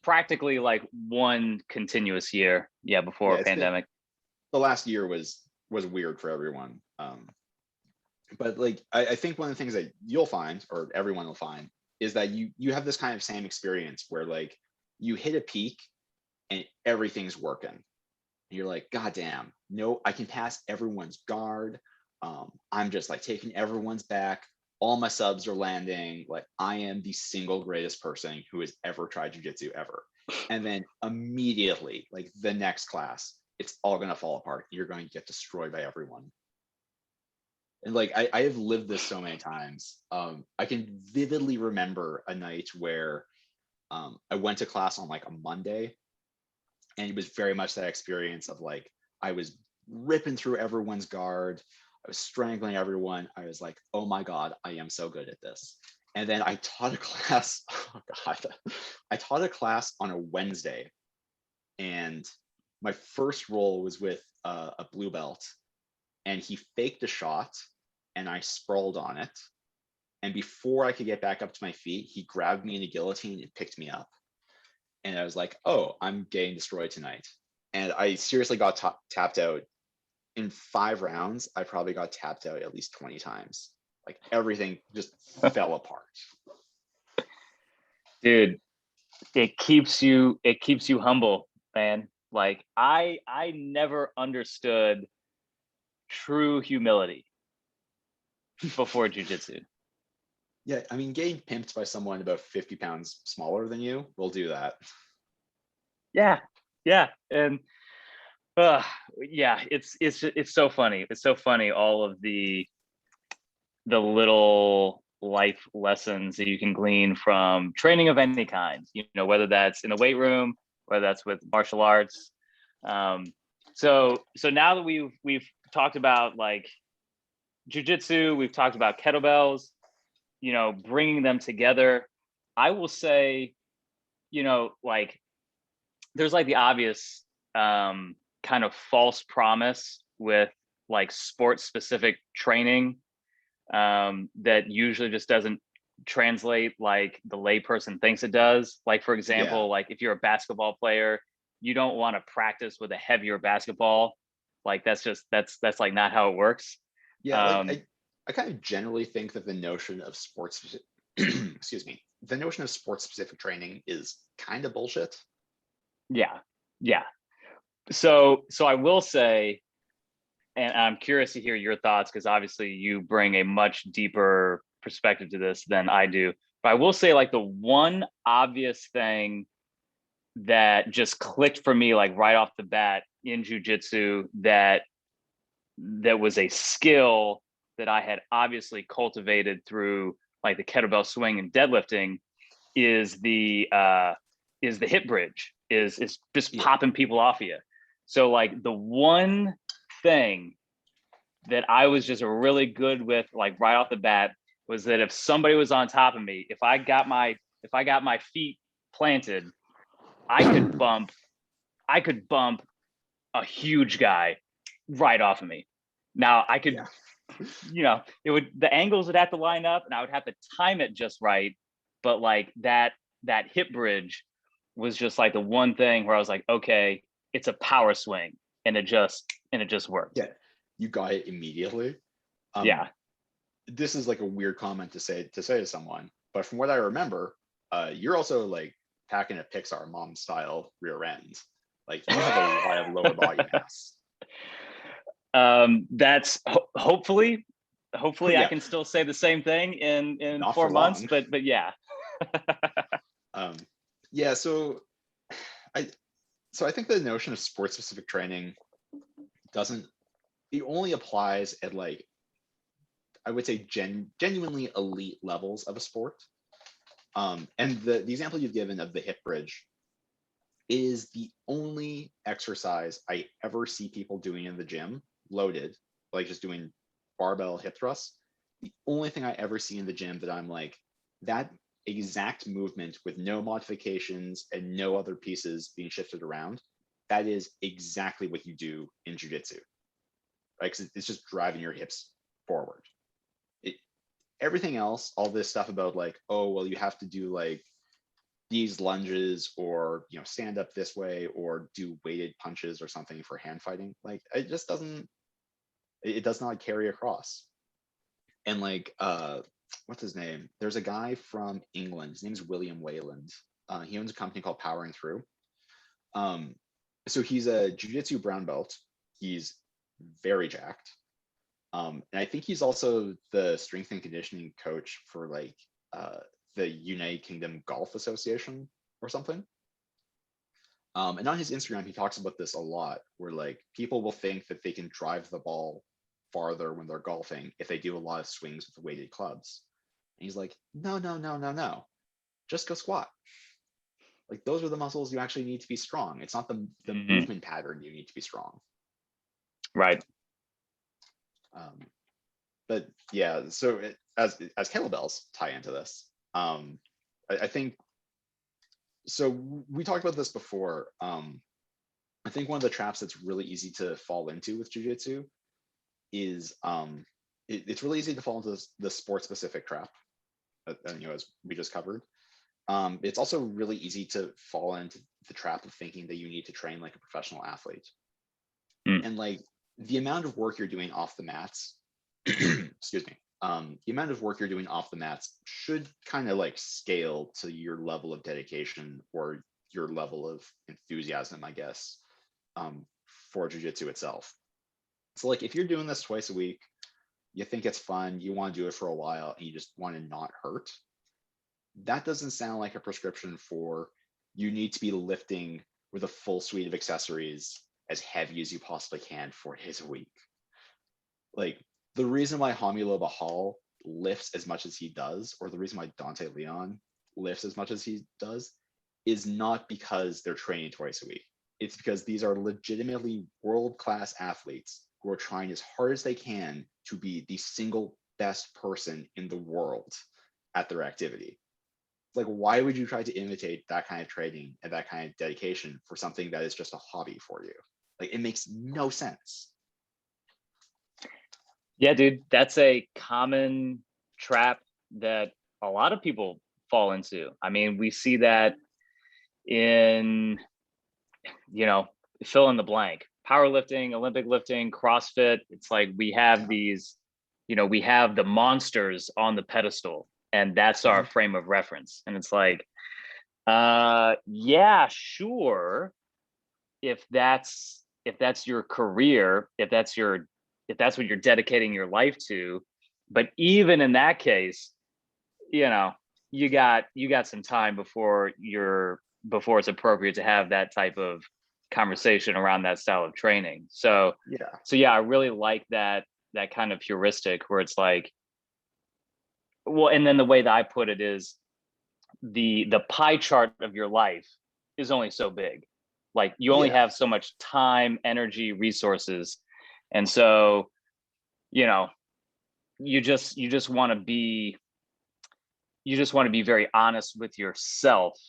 Speaker 1: practically like one continuous year, yeah,
Speaker 2: yeah,
Speaker 1: before
Speaker 2: it's been,
Speaker 1: pandemic.
Speaker 2: the last year was weird for everyone. But like I think one of the things that you'll find, or everyone will find, is that you have this kind of same experience where like you hit a peak and everything's working. And you're like, God damn, no, I can pass everyone's guard. I'm just like taking everyone's back. All my subs are landing. Like I am the single greatest person who has ever tried jujitsu ever. And then immediately, like the next class, it's all gonna fall apart. You're going to get destroyed by everyone. And like I have lived this so many times. I can vividly remember a night where I went to class on like a Monday, and it was very much that experience of like I was ripping through everyone's guard, I was strangling everyone. I was like, oh my god, I am so good at this. And then I taught a class. Oh god, I taught a class on a Wednesday, and my first roll was with a blue belt, and he faked a shot, and I sprawled on it. And before I could get back up to my feet, he grabbed me in a guillotine and picked me up. And I was like, oh, I'm getting destroyed tonight. And I seriously got tapped out. In 5 rounds. I probably got tapped out at least 20 times. Like everything just fell apart.
Speaker 1: Dude, it keeps you humble, man. Like I never understood true humility before jujitsu.
Speaker 2: Yeah, I mean, getting pimped by someone about 50 pounds smaller than you will do that.
Speaker 1: Yeah, yeah, and uh, yeah, it's so funny. It's so funny, all of the little life lessons that you can glean from training of any kind. You know, whether that's in the weight room, whether that's with martial arts. Um, so now that we've talked about like jujitsu, we've talked about kettlebells, you know, bringing them together. I will say, you know, like there's like the obvious kind of false promise with like sports specific training that usually just doesn't translate like the layperson thinks it does. Like, for
Speaker 2: Yeah.
Speaker 1: example, like if you're a basketball player, you don't want to practice with a heavier basketball. Like that's like not how it works.
Speaker 2: Yeah, like
Speaker 1: Um,
Speaker 2: I kind of generally think that the notion of sports excuse me, the notion of sports specific training is kind of bullshit.
Speaker 1: yeah, yeah. So I will say, and I'm curious to hear your thoughts because obviously you bring a much deeper perspective to this than I do. But I will say, like the one obvious thing that just clicked for me, like right off the bat in jujitsu, that was a skill that I had obviously cultivated through like the kettlebell swing and deadlifting, is the hip bridge, is just
Speaker 2: Yeah.
Speaker 1: popping people off of you. So like the one thing that I was just really good with, like right off the bat, was that if somebody was on top of me, if I got my feet planted, I could bump I could bump a huge guy right off of me. Now I could,
Speaker 2: Yeah.
Speaker 1: it would, the angles would have to line up and I would have to time it just right. But like that hip bridge was just like the one thing where I was like, okay, it's a power swing, and it just worked.
Speaker 2: Yeah. You got it immediately. Um,
Speaker 1: Yeah.
Speaker 2: this is like a weird comment to say to someone, but from what I remember, you're also like packing a Pixar mom style rear end. Like you have a lot of lower body mass.
Speaker 1: That's hopefully I
Speaker 2: Yeah,
Speaker 1: can still say the same thing in
Speaker 2: not for
Speaker 1: 4 months,
Speaker 2: long.
Speaker 1: but yeah.
Speaker 2: Um, yeah, I I think the notion of sports specific training doesn't, it only applies at like, I would say genuinely elite levels of a sport. And the example you've given of the hip bridge is the only exercise I ever see people doing in the gym, loaded, like just doing barbell hip thrusts. The only thing I ever see in the gym that I'm like, that exact movement with no modifications and no other pieces being shifted around, that is exactly what you do in jujitsu, right? Because it's just driving your hips forward. It, everything else, all this stuff about like, oh, well, you have to do like these lunges or, you know, stand up this way or do weighted punches or something for hand fighting. Like it just doesn't, it does not carry across. And like, what's his name? There's a guy from England. His name's William Wayland. He owns a company called Powering Through. So he's a jiu-jitsu brown belt. He's very jacked. And I think he's also the strength and conditioning coach for like the United Kingdom Golf Association or something. And on his Instagram, he talks about this a lot, where like people will think that they can drive the ball farther when they're golfing if they do a lot of swings with the weighted clubs. And he's like, no, just go squat. Like those are the muscles you actually need to be strong. It's not the movement pattern you need to be strong.
Speaker 1: Right.
Speaker 2: But yeah, so as kettlebells tie into this, I think, so we talked about this before. I think one of the traps that's really easy to fall into with jiu-jitsu is it's really easy to fall into the sport specific trap, you know, as we just covered. It's also really easy to fall into the trap of thinking that you need to train like a professional athlete. And like the amount of work you're doing off the mats, excuse me, the amount of work you're doing off the mats should kind of like scale to your level of dedication or your level of enthusiasm, I guess, for jiu-jitsu itself. So like if you're doing this twice a week, you think it's fun, you want to do it for a while, and you just want to not hurt, that doesn't sound like a prescription for you need to be lifting with a full suite of accessories as heavy as you possibly can 4 days a week. Like the reason why Romulo Bahal lifts as much as he does, or the reason why Dante Leon lifts as much as he does, is not because they're training twice a week. It's because these are legitimately world-class athletes who are trying as hard as they can to be the single best person in the world at their activity. Like, why would you try to imitate that kind of training and that kind of dedication for something that is just a hobby for you? Like, it makes no sense.
Speaker 1: Yeah, dude, that's a common trap that a lot of people fall into. I mean, we see that in, you know, fill in the blank, powerlifting, Olympic lifting, CrossFit. It's like we have these, you know, we have the monsters on the pedestal, and that's our frame of reference. And it's like, yeah, sure. If that's your career, if that's what you're dedicating your life to, but even in that case, you know, you got some time before it's appropriate to have that type of conversation around that style of training. So yeah, I really like that kind of heuristic where it's like, well, and then the way that I put it is the pie chart of your life is only so big. Like you only have so much time, energy, resources. And so, you know, you just want to be very honest with yourself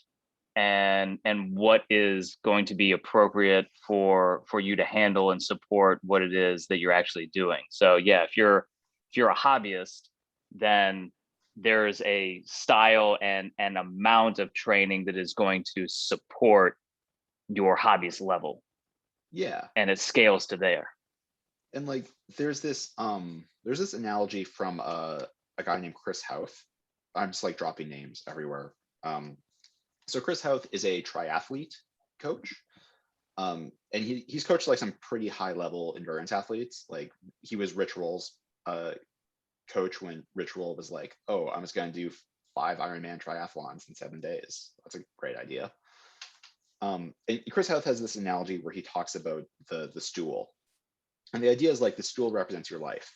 Speaker 1: and what is going to be appropriate for you to handle and support what it is that you're actually doing. So yeah, if you're a hobbyist, then there's a style and an amount of training that is going to support your hobbyist level.
Speaker 2: Yeah.
Speaker 1: And it scales to there.
Speaker 2: And like there's this analogy from a guy named Chris Houth. I'm just like dropping names everywhere. So Chris Houth is a triathlete coach. And he's coached like some pretty high level endurance athletes. Like he was Rich Roll's coach when Rich Roll was like, oh, I'm just gonna do 5 Ironman triathlons in 7 days. That's a great idea. And Chris Houth has this analogy where he talks about the stool. And the idea is like the stool represents your life.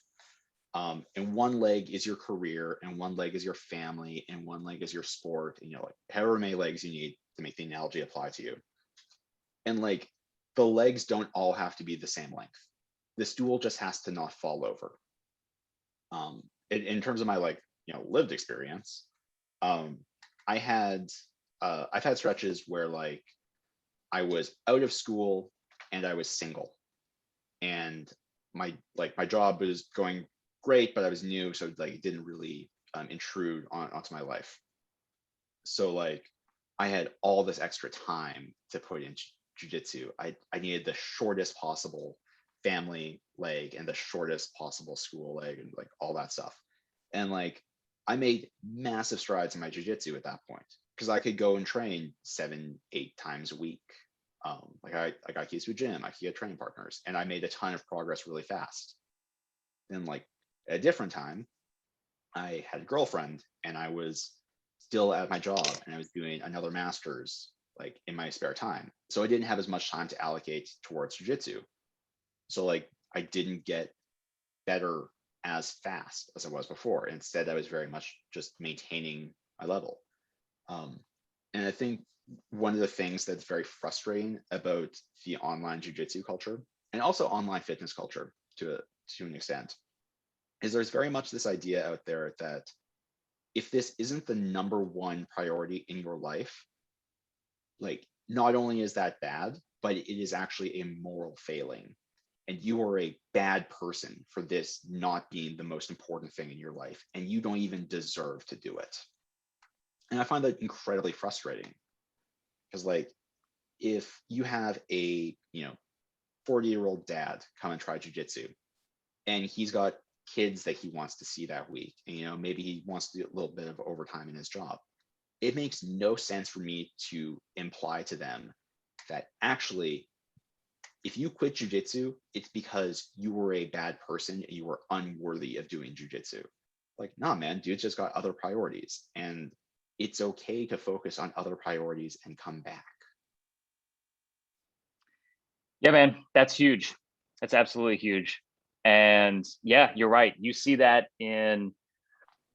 Speaker 2: And one leg is your career, and one leg is your family, and one leg is your sport, and, you know, like however many legs you need to make the analogy apply to you. And like the legs don't all have to be the same length. The stool just has to not fall over. In terms of my like, you know, lived experience, I've had stretches where like I was out of school and I was single, and my job was going great, but I was new, so like it didn't really intrude onto my life. So like I had all this extra time to put into jujitsu. I needed the shortest possible family leg and the shortest possible school leg and like all that stuff. And like I made massive strides in my jujitsu at that point because I could go and train 7, 8 times a week. Like I got keys to a gym, I could get training partners, and I made a ton of progress really fast. Then like at a different time, I had a girlfriend and I was still at my job and I was doing another master's like in my spare time. So I didn't have as much time to allocate towards jujitsu. So like I didn't get better as fast as I was before. Instead, I was very much just maintaining my level. And I think one of the things that's very frustrating about the online jujitsu culture and also online fitness culture to an extent is there's very much this idea out there that if this isn't the number one priority in your life, like not only is that bad, but it is actually a moral failing. And you are a bad person for this not being the most important thing in your life. And you don't even deserve to do it. And I find that incredibly frustrating because like if you have a 40-year-old dad come and try jujitsu and he's got kids that he wants to see that week, and maybe he wants to do a little bit of overtime in his job, it makes no sense for me to imply to them that actually if you quit jujitsu, it's because you were a bad person and you were unworthy of doing jujitsu. Like, nah, man, dude's just got other priorities, and it's okay to focus on other priorities and come back.
Speaker 1: Yeah, man, that's huge. That's absolutely huge. And yeah, you're right. You see that in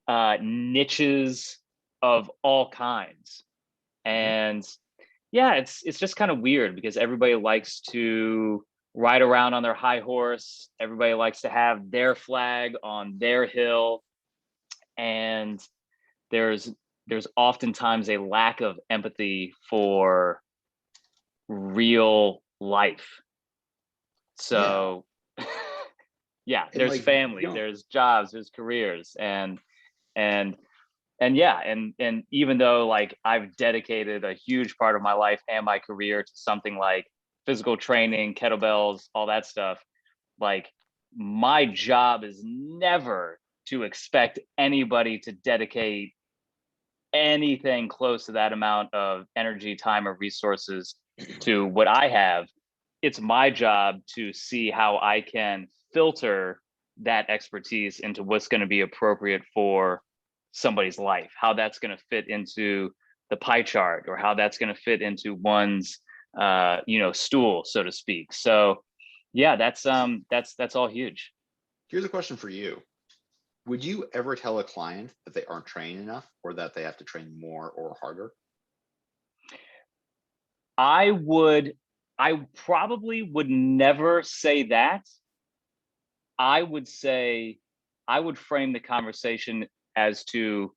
Speaker 1: niches of all kinds. And yeah, it's just kind of weird because everybody likes to ride around on their high horse. Everybody likes to have their flag on their hill. And there's oftentimes a lack of empathy for real life. So yeah, there's
Speaker 2: like,
Speaker 1: family, there's jobs, there's careers, and yeah, and even though like I've dedicated a huge part of my life and my career to something like physical training, kettlebells, all that stuff, like my job is never to expect anybody to dedicate anything close to that amount of energy, time, or resources to what I have. It's my job to see how I can filter that expertise into what's going to be appropriate for somebody's life, how that's going to fit into the pie chart, or how that's going to fit into one's stool, so to speak. So yeah, that's all huge.
Speaker 2: Here's a question for you. Would you ever tell a client that they aren't trained enough or that they have to train more or harder?
Speaker 1: I probably would never say that. I would say, I would frame the conversation as to,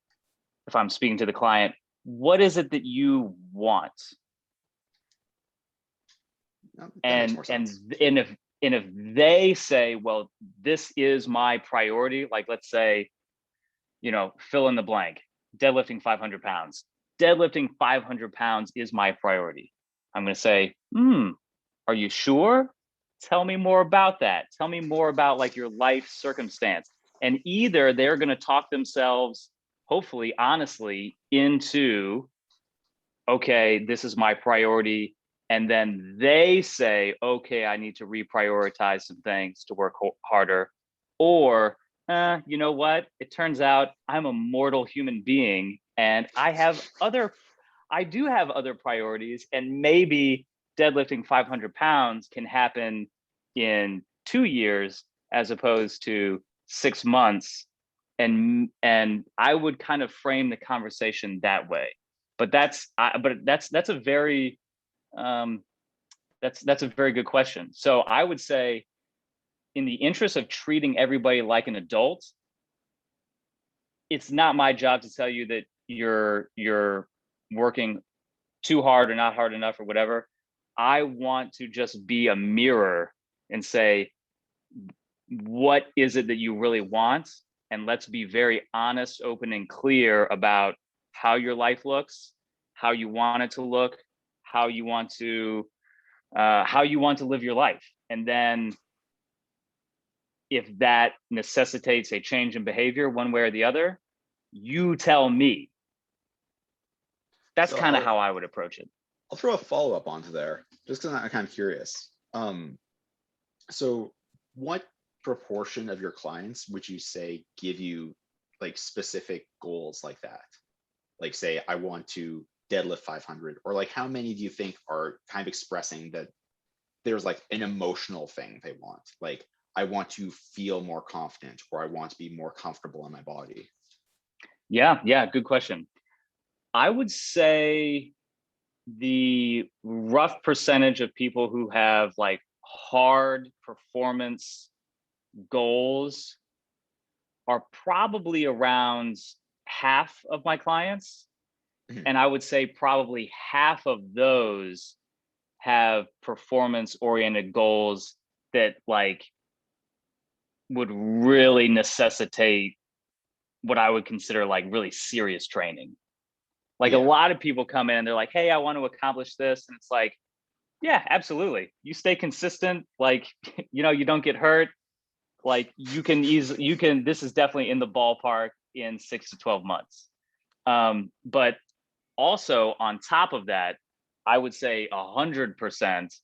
Speaker 1: if I'm speaking to the client, what is it that you want?
Speaker 2: No, that
Speaker 1: and
Speaker 2: makes more sense.
Speaker 1: and if they say, well, this is my priority, like let's say, fill in the blank, deadlifting 500 pounds. Deadlifting 500 pounds is my priority. I'm going to say, are you sure? Tell me more about that. Tell me more about like your life circumstance. And either they're going to talk themselves, hopefully honestly, into, okay, this is my priority. And then they say, okay, I need to reprioritize some things to work harder. Or, you know what? It turns out I'm a mortal human being and I do have other priorities, and maybe deadlifting 500 pounds can happen in 2 years as opposed to 6 months. And I would kind of frame the conversation that way. But that's a very that's a very good question. So I would say, in the interest of treating everybody like an adult, it's not my job to tell you that you're working too hard or not hard enough or whatever. I want to just be a mirror and say, what is it that you really want? And let's be very honest, open, and clear about how your life looks, how you want it to look, how you want to live your life. And then if that necessitates a change in behavior one way or the other, you tell me. That's
Speaker 2: So
Speaker 1: kind of how I would approach it.
Speaker 2: I'll throw a follow-up onto there, just because I'm kind of curious. So what proportion of your clients would you say give you like specific goals like that? Like say, I want to deadlift 500, or like how many do you think are kind of expressing that there's like an emotional thing they want? Like, I want to feel more confident, or I want to be more comfortable in my body.
Speaker 1: Yeah, good question. I would say the rough percentage of people who have like hard performance goals are probably around half of my clients.
Speaker 2: Mhm.
Speaker 1: And I would say probably half of those have performance oriented goals that like would really necessitate what I would consider like really serious training. Like a
Speaker 2: Yeah.
Speaker 1: lot of people come in and they're like, hey, I want to accomplish this. And it's like, yeah, absolutely. You stay consistent, like, you don't get hurt. Like this is definitely in the ballpark in 6 to 12 months. But also on top of that, I would say 100%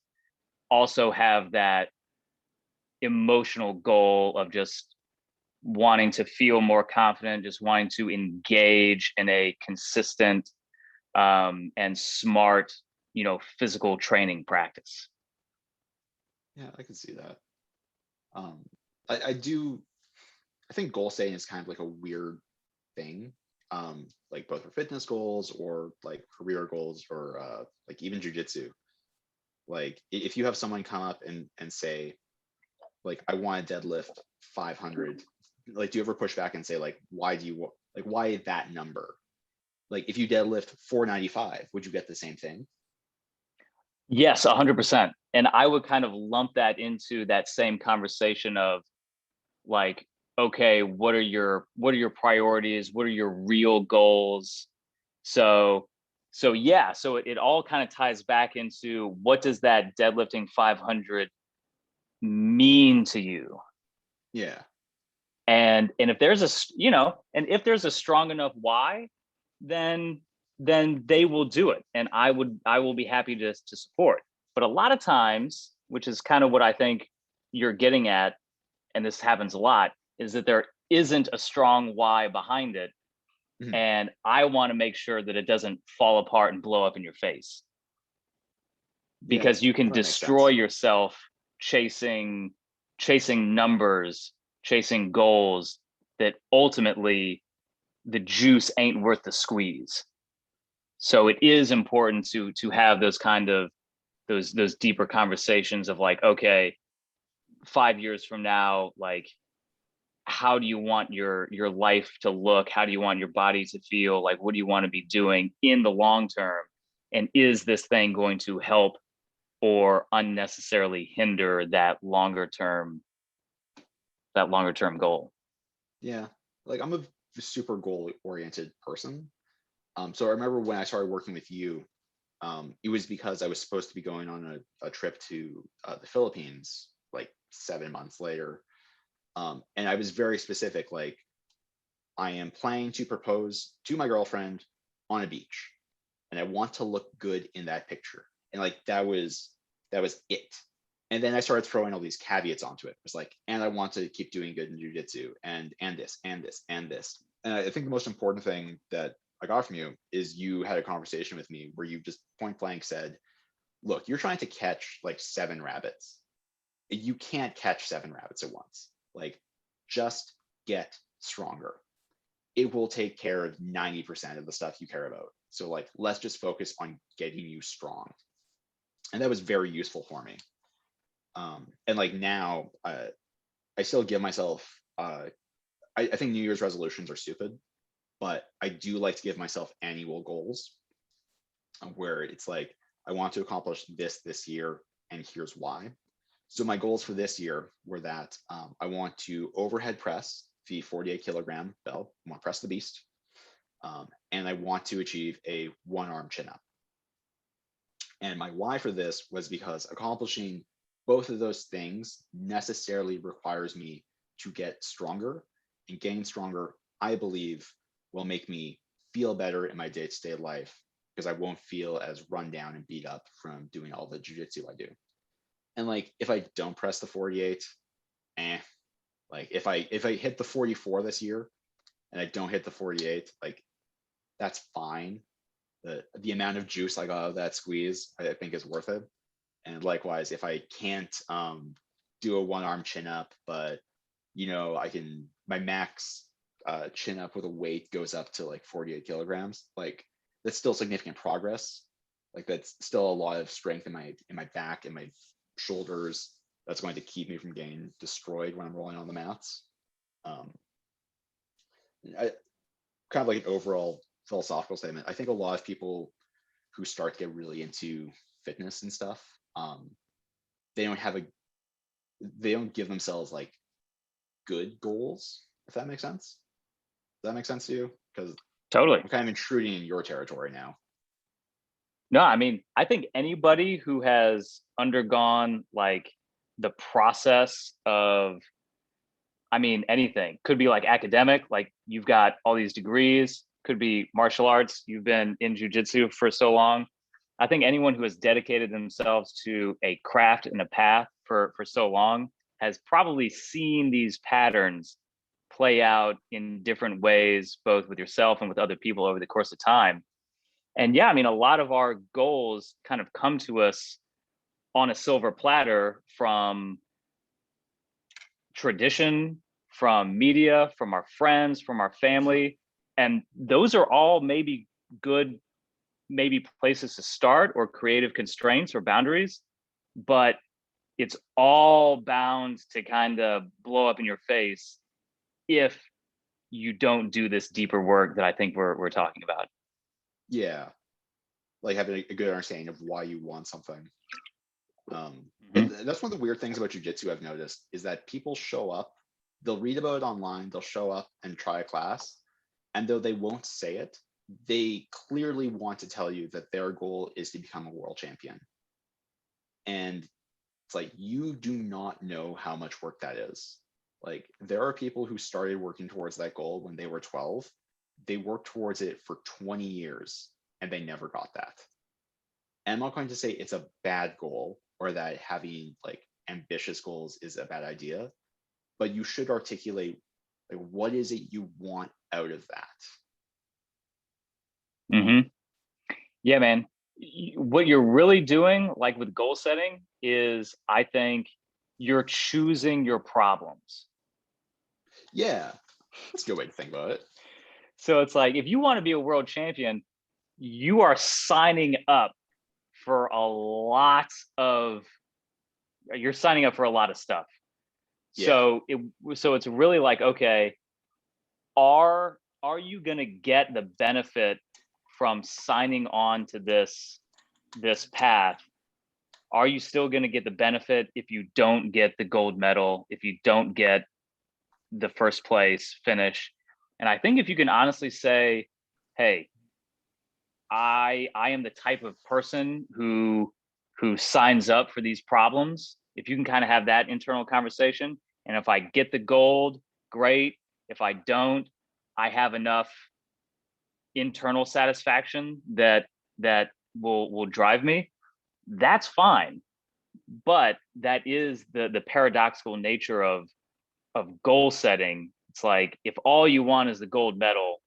Speaker 1: also have that emotional goal of just wanting to feel more confident, just wanting to engage in a consistent and smart, physical training practice.
Speaker 2: Yeah, I can see that. Um, I think goal setting is kind of like a weird thing. Like both for fitness goals or like career goals, or like even jujitsu. Like if you have someone come up and say, like, I want to deadlift 500, like, do you ever push back and say, like, why that number? Like, if you deadlift 495, would you get the same thing?
Speaker 1: Yes, 100%. And I would kind of lump that into that same conversation of like, okay, what are your priorities? What are your real goals? So it all kind of ties back into what does that deadlifting 500 mean to you?
Speaker 2: Yeah.
Speaker 1: And if there's a strong enough why, then they will do it, and I will be happy to support. But a lot of times, which is kind of what I think you're getting at, and this happens a lot, is that there isn't a strong why behind it.
Speaker 2: Mhm.
Speaker 1: And I want to make sure that it doesn't fall apart and blow up in your face,
Speaker 2: Yeah,
Speaker 1: because you can
Speaker 2: that makes
Speaker 1: destroy
Speaker 2: sense.
Speaker 1: yourself chasing numbers, chasing goals that ultimately the juice ain't worth the squeeze. So it is important to have those kind of those deeper conversations of like, okay, 5 years from now, like, how do you want your life to look? How do you want your body to feel? Like, what do you want to be doing in the long term? And is this thing going to help or unnecessarily hinder that longer term goal?
Speaker 2: Yeah, like I'm a super goal oriented person. So I remember when I started working with you, it was because I was supposed to be going on a trip to the Philippines like 7 months later. And I was very specific, like, I am planning to propose to my girlfriend on a beach, and I want to look good in that picture. And like that was it. And then I started throwing all these caveats onto it. It's like, and I want to keep doing good in jujitsu, and this, and this, and this. And I think the most important thing that I got from you is you had a conversation with me where you just point blank said, look, you're trying to catch like 7 rabbits. You can't catch 7 rabbits at once. Like, just get stronger. It will take care of 90% of the stuff you care about. So like, let's just focus on getting you strong. And that was very useful for me. And like now, I still give myself, I think New Year's resolutions are stupid, but I do like to give myself annual goals where it's like, I want to accomplish this year, and here's why. So my goals for this year were that I want to overhead press the 48 kilogram bell. I want to press the beast. And I want to achieve a one arm chin up. And my why for this was because accomplishing both of those things necessarily requires me to get stronger, and getting stronger, I believe, will make me feel better in my day-to-day life because I won't feel as run down and beat up from doing all the jiu-jitsu I do. And like if I don't press the 48, like if I hit the 44 this year and I don't hit the 48, like that's fine. The amount of juice I got out of that squeeze, I think is worth it. And likewise, if I can't do a one arm chin up, but I can, my max chin up with a weight goes up to like 48 kilograms, like that's still significant progress. Like that's still a lot of strength in my back and my shoulders. That's going to keep me from getting destroyed when I'm rolling on the mats. I kind of like an overall philosophical statement. I think a lot of people who start to get really into fitness and stuff, they don't give themselves like good goals, if that makes sense. Does that make sense to you? Because
Speaker 1: Totally.
Speaker 2: I'm kind of intruding in your territory now.
Speaker 1: No, I mean, I think anybody who has undergone like the process of, I mean, anything could be like academic, like you've got all these degrees, could be martial arts, you've been in jiu-jitsu for so long. I think anyone who has dedicated themselves to a craft and a path for so long has probably seen these patterns play out in different ways, both with yourself and with other people over the course of time. And yeah, I mean, a lot of our goals kind of come to us on a silver platter from tradition, from media, from our friends, from our family. And those are all maybe good, maybe places to start or creative constraints or boundaries, but it's all bound to kind of blow up in your face if you don't do this deeper work that I think we're talking about.
Speaker 2: Yeah, like having a good understanding of why you want something.
Speaker 1: Mhm.
Speaker 2: That's one of the weird things about jiu-jitsu I've noticed is that people show up, they'll read about it online, they'll show up and try a class, and though they won't say it, they clearly want to tell you that their goal is to become a world champion. And it's like, you do not know how much work that is. Like, there are people who started working towards that goal when they were 12. They worked towards it for 20 years and they never got that. And I'm not going to say it's a bad goal or that having like ambitious goals is a bad idea, but you should articulate like what is it you want out of that.
Speaker 1: Mm-hmm. Yeah, man. What you're really doing, like with goal setting, is I think you're choosing your problems.
Speaker 2: Yeah, that's a good way to think about it.
Speaker 1: So it's like if you want to be a world champion, you are signing up for a lot of you're signing up for a lot of stuff.
Speaker 2: Yeah.
Speaker 1: So it's really like, okay, are you going to get the benefit from signing on to this path? Are you still going to get the benefit if you don't get the gold medal, if you don't get the first place finish? And I think if you can honestly say, hey, I am the type of person who signs up for these problems. If you can kind of have that internal conversation, and if I get the gold, great. If I don't, I have enough internal satisfaction that will drive me. That's fine. But that is the paradoxical nature of goal setting. It's like if all you want is the gold medal,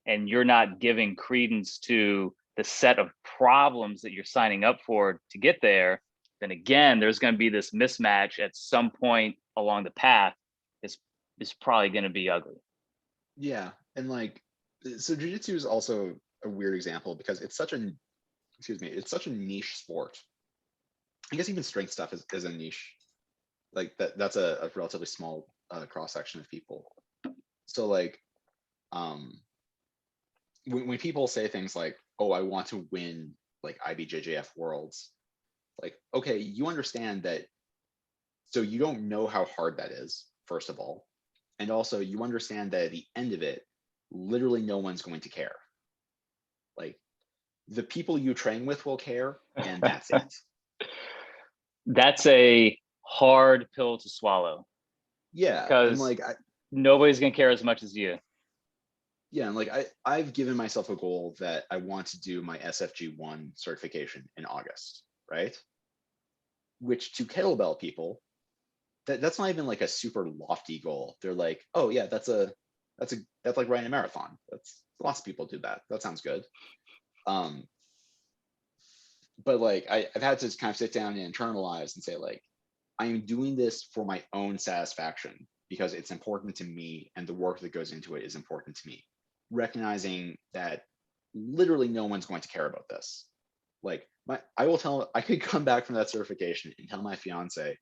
Speaker 1: and you're not giving credence to the set of problems that you're signing up for to get there, then again, there's going to be this mismatch at some point along the path. Is probably going to be ugly.
Speaker 2: Yeah. And like, so jiu-jitsu is also a weird example because it's such a, it's such a niche sport. I guess even strength stuff is a niche. Like that's a relatively small cross section of people. So like, um, when people say things like, "Oh, I want to win like IBJJF Worlds," like, okay, you understand that So you don't know how hard that is, first of all. And also you understand that at the end of it, literally no one's going to care. Like the people you train with will care, and that's it.
Speaker 1: That's a hard pill to swallow
Speaker 2: Yeah. And
Speaker 1: because
Speaker 2: like
Speaker 1: nobody's gonna care as much as you.
Speaker 2: yeah, and like I've given myself a goal that I want to do my SFG1 certification in August, right? Which to kettlebell people, that's not even like a super lofty goal. They're like, oh yeah, that's like running a marathon. That's lots of people do that. That sounds good. Um, but like I've had to kind of sit down and internalize and say like, I am doing this for my own satisfaction because it's important to me and the work that goes into it is important to me. Recognizing that literally no one's going to care about this. Like I could come back from that certification and tell my fiance,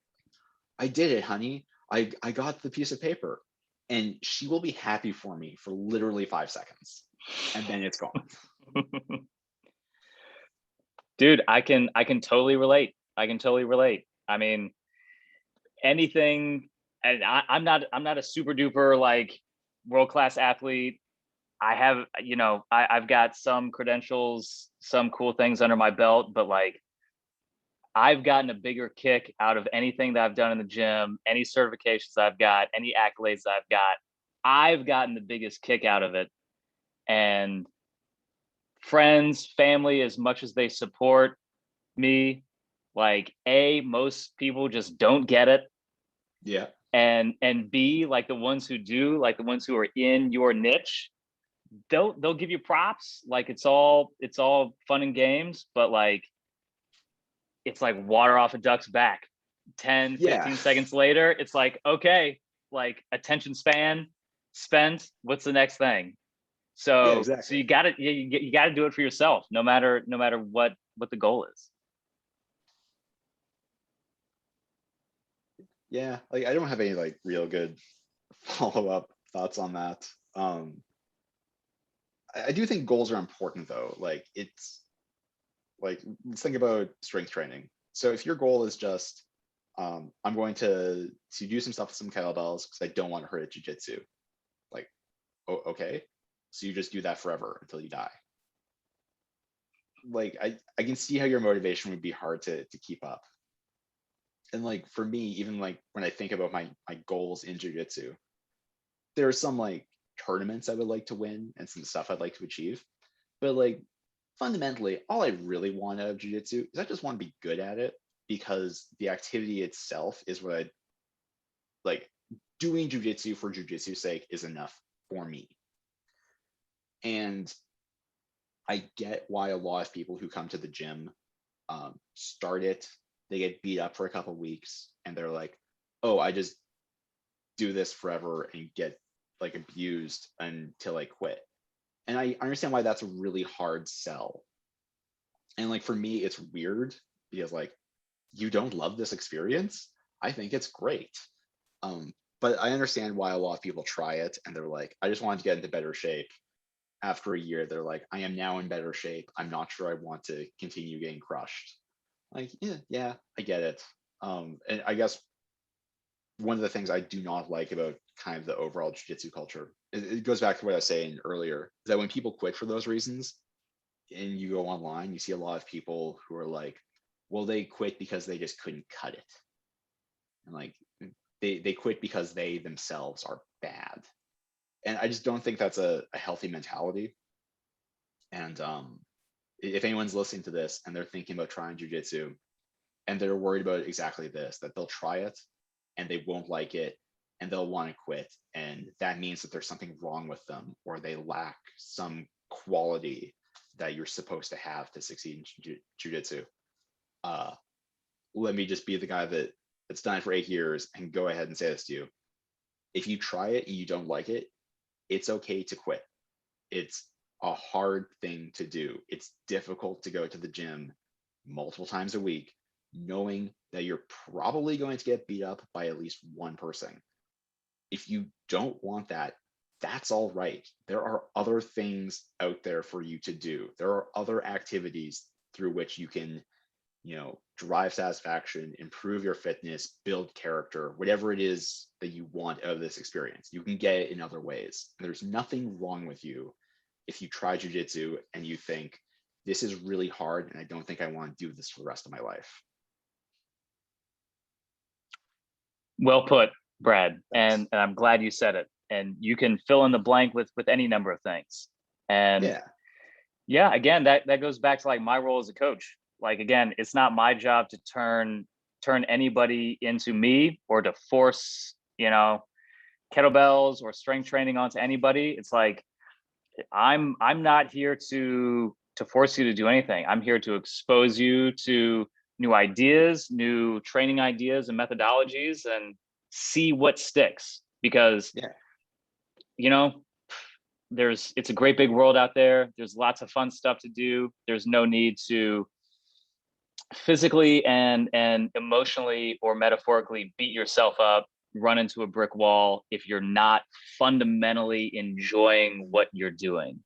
Speaker 2: I did it, honey. I got the piece of paper. And she will be happy for me for literally 5 seconds. And then it's gone.
Speaker 1: Dude, I can totally relate. I can totally relate. I mean, anything, and I'm not a super duper like world class athlete. I have, I've got some credentials, some cool things under my belt, but like I've gotten a bigger kick out of anything that I've done in the gym, any certifications I've got, any accolades I've got. I've gotten the biggest kick out of it. And friends, family, as much as they support me, like most people just don't get it.
Speaker 2: Yeah.
Speaker 1: And B, like the ones who do, like the ones who are in your niche, they'll give you props. Like it's all fun and games, but like it's like water off a duck's back. 10,
Speaker 2: Yeah.
Speaker 1: 15 seconds later, it's like, okay, like attention span spent. What's the next thing?
Speaker 2: Yeah,
Speaker 1: So
Speaker 2: exactly.
Speaker 1: you gotta do it for yourself, no matter what the goal is.
Speaker 2: Yeah. Like I don't have any like real good follow-up thoughts on that. I do think goals are important though. Like it's like let's think about strength training. So if your goal is just I'm going to do some stuff with some kettlebells because I don't want to hurt at jiu-jitsu. Like, okay. So you just do that forever until you die. Like I can see how your motivation would be hard to keep up. And like for me, even like when I think about my goals in jiu-jitsu, there are some like tournaments I would like to win and some stuff I'd like to achieve. But like fundamentally, all I really want out of jiu-jitsu is I just want to be good at it because the activity itself is what I like. Doing jiu-jitsu for jiu-jitsu's sake is enough for me. And I get why a lot of people who come to the gym start it, they get beat up for a couple of weeks, and they're like, "Oh, I just do this forever and get like abused until I quit." And I understand why that's a really hard sell. And like for me, it's weird because like you don't love this experience. I think it's great. But I understand why a lot of people try it and they're like, I just wanted to get into better shape. After a year, they're like, I am now in better shape. I'm not sure I want to continue getting crushed. Like, yeah, I get it. And I guess one of the things I do not like about kind of the overall jiu-jitsu culture, it goes back to what I was saying earlier, is that when people quit for those reasons, and you go online, you see a lot of people who are like, well, they quit because they just couldn't cut it. And like they quit because they themselves are bad. And I just don't think that's a healthy mentality. And if anyone's listening to this and they're thinking about trying jujitsu and they're worried about exactly this, that they'll try it and they won't like it and they'll want to quit. And that means that there's something wrong with them or they lack some quality that you're supposed to have to succeed in jiu-jitsu. Let me just be the guy that's done it for 8 years and go ahead and say this to you. If you try it and you don't like it, it's okay to quit. It's a hard thing to do. It's difficult to go to the gym multiple times a week, knowing that you're probably going to get beat up by at least one person. If you don't want that, that's all right. There are other things out there for you to do. There are other activities through which you can drive satisfaction, improve your fitness, build character, whatever it is that you want out of this experience. You can get it in other ways. And there's nothing wrong with you if you try jujitsu and you think, this is really hard and I don't think I want to do this for the rest of my life.
Speaker 1: Well put, Brad.
Speaker 2: Thanks.
Speaker 1: And I'm glad you said it. And you can fill in the blank with any number of things. And yeah, again, that goes back to like my role as a coach. Like, again, it's not my job to turn anybody into me or to force, kettlebells or strength training onto anybody. It's like, I'm not here to force you to do anything. I'm here to expose you to new ideas, new training ideas and methodologies, and see what sticks. Because it's a great big world out there. There's lots of fun stuff to do. There's no need to physically and emotionally or metaphorically beat yourself up, run into a brick wall if you're not fundamentally enjoying what you're doing.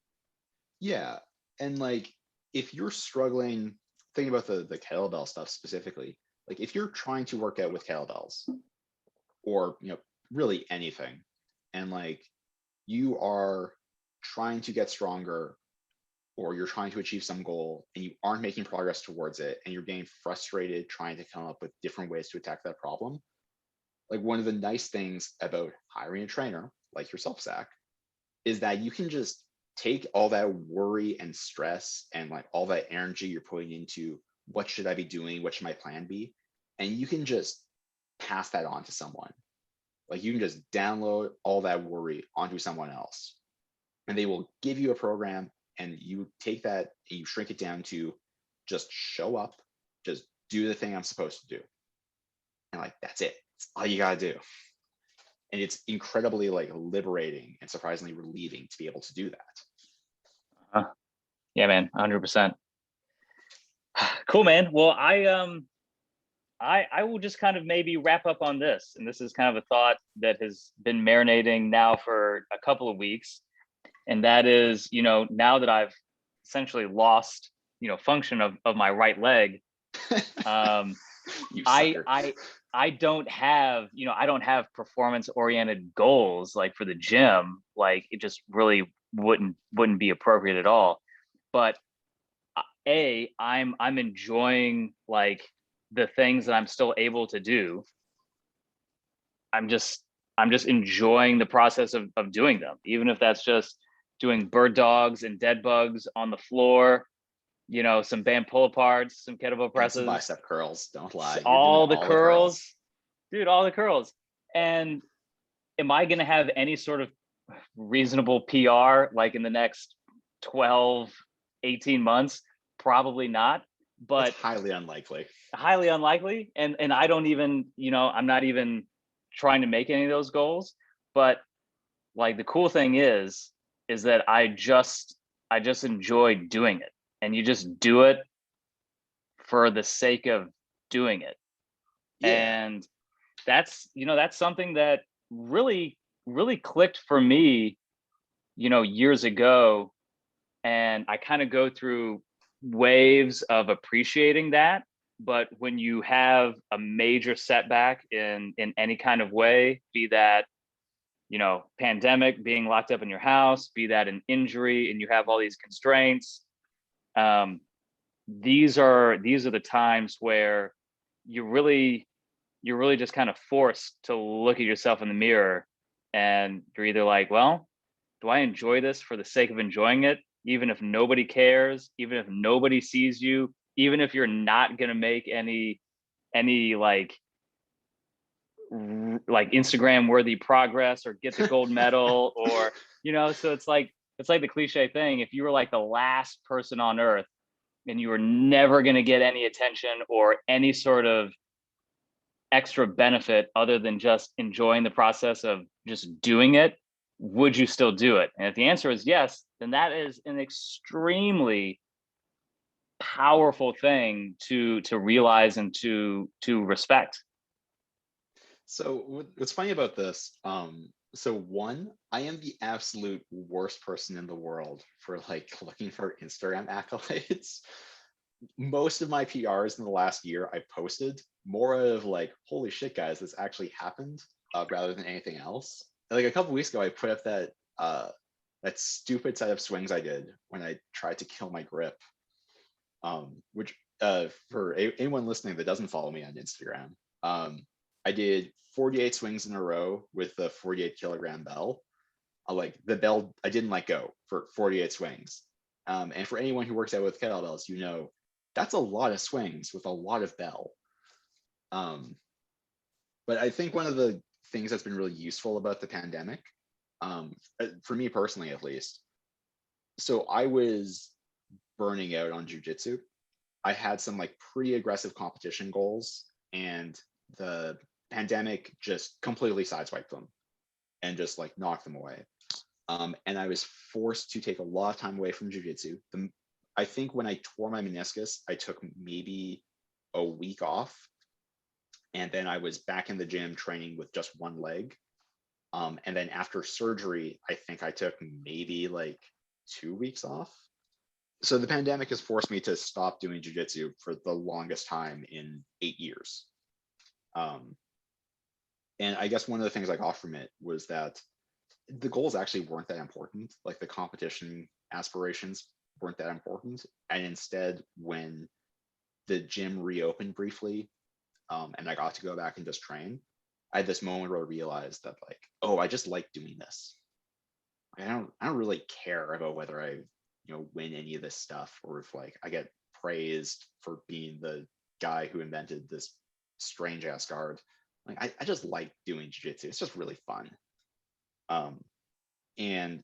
Speaker 2: Yeah. And like, if you're struggling, thinking about the kettlebell stuff specifically, like if you're trying to work out with kettlebells or, really anything, and like you are trying to get stronger or you're trying to achieve some goal and you aren't making progress towards it and you're getting frustrated trying to come up with different ways to attack that problem, like one of the nice things about hiring a trainer like yourself, Zach, is that you can just take all that worry and stress and like all that energy you're putting into what should I be doing, what should my plan be, and you can just pass that on to someone. Like you can just download all that worry onto someone else and they will give you a program, and you take that and you shrink it down to just show up, just do the thing I'm supposed to do. And like, that's it. That's all you got to do. And it's incredibly like liberating and surprisingly relieving to be able to do that.
Speaker 1: Yeah, man, 100%. Cool, man. Well, I will just kind of maybe wrap up on this. And this is kind of a thought that has been marinating now for a couple of weeks. And that is, now that I've essentially lost, function of my right leg, I don't have, I don't have performance oriented goals like for the gym. Like it just really wouldn't be appropriate at all. But I'm enjoying like the things that I'm still able to do. I'm just enjoying the process of doing them, even if that's just doing bird dogs and dead bugs on the floor, some band pull aparts, some kettlebell presses,
Speaker 2: some bicep curls. Don't lie.
Speaker 1: All the curls, dude, all the curls. And am I going to have any sort of reasonable PR like in the next 12, 18 months? Probably not, but
Speaker 2: it's highly unlikely.
Speaker 1: And I don't even, I'm not even trying to make any of those goals. But like the cool thing is that I just enjoy doing it, and you just do it for the sake of doing it. Yeah. And that's something that really clicked for me, years ago. And I kind of go through waves of appreciating that. But when you have a major setback in any kind of way, be that, pandemic, being locked up in your house, be that an injury, and you have all these constraints, these are the times where you're really just kind of forced to look at yourself in the mirror, and you're either like, well, do I enjoy this for the sake of enjoying it, even if nobody cares, even if nobody sees you, even if you're not going to make any like Instagram worthy progress or get the gold medal or, so it's like the cliche thing. If you were like the last person on earth and you were never going to get any attention or any sort of extra benefit other than just enjoying the process of just doing it, would you still do it? And if the answer is yes, then that is an extremely powerful thing to realize and to respect.
Speaker 2: So what's funny about this, so one, I am the absolute worst person in the world for like looking for Instagram accolades. most of my PRs in the last year I posted more of like, holy shit, guys, this actually happened, rather than anything else. Like a couple weeks ago, I put up that stupid set of swings I did when I tried to kill my grip. Which for anyone listening that doesn't follow me on Instagram, I did 48 swings in a row with the 48 kilogram bell. Like the bell, I didn't let go for 48 swings. And for anyone who works out with kettlebells, you know that's a lot of swings with a lot of bell. But I think one of the things that's been really useful about the pandemic, for me personally at least, so I was burning out on jujitsu. I had some like pretty aggressive competition goals, and the pandemic just completely sideswiped them and just like knocked them away. And I was forced to take a lot of time away from jujitsu. I think when I tore my meniscus, I took maybe a week off, and then I was back in the gym training with just one leg. And then after surgery, I think I took maybe like 2 weeks off. So the pandemic has forced me to stop doing jujitsu for the longest time in 8 years. And I guess one of the things I got from it was that the goals actually weren't that important. Like the competition aspirations weren't that important. And instead, when the gym reopened briefly, and I got to go back and just train, I had this moment where I realized that like, oh, I just like doing this. I don't really care about whether I win any of this stuff, or if like I get praised for being the guy who invented this strange ass guard. Like I just like doing jiu-jitsu. It's just really fun. And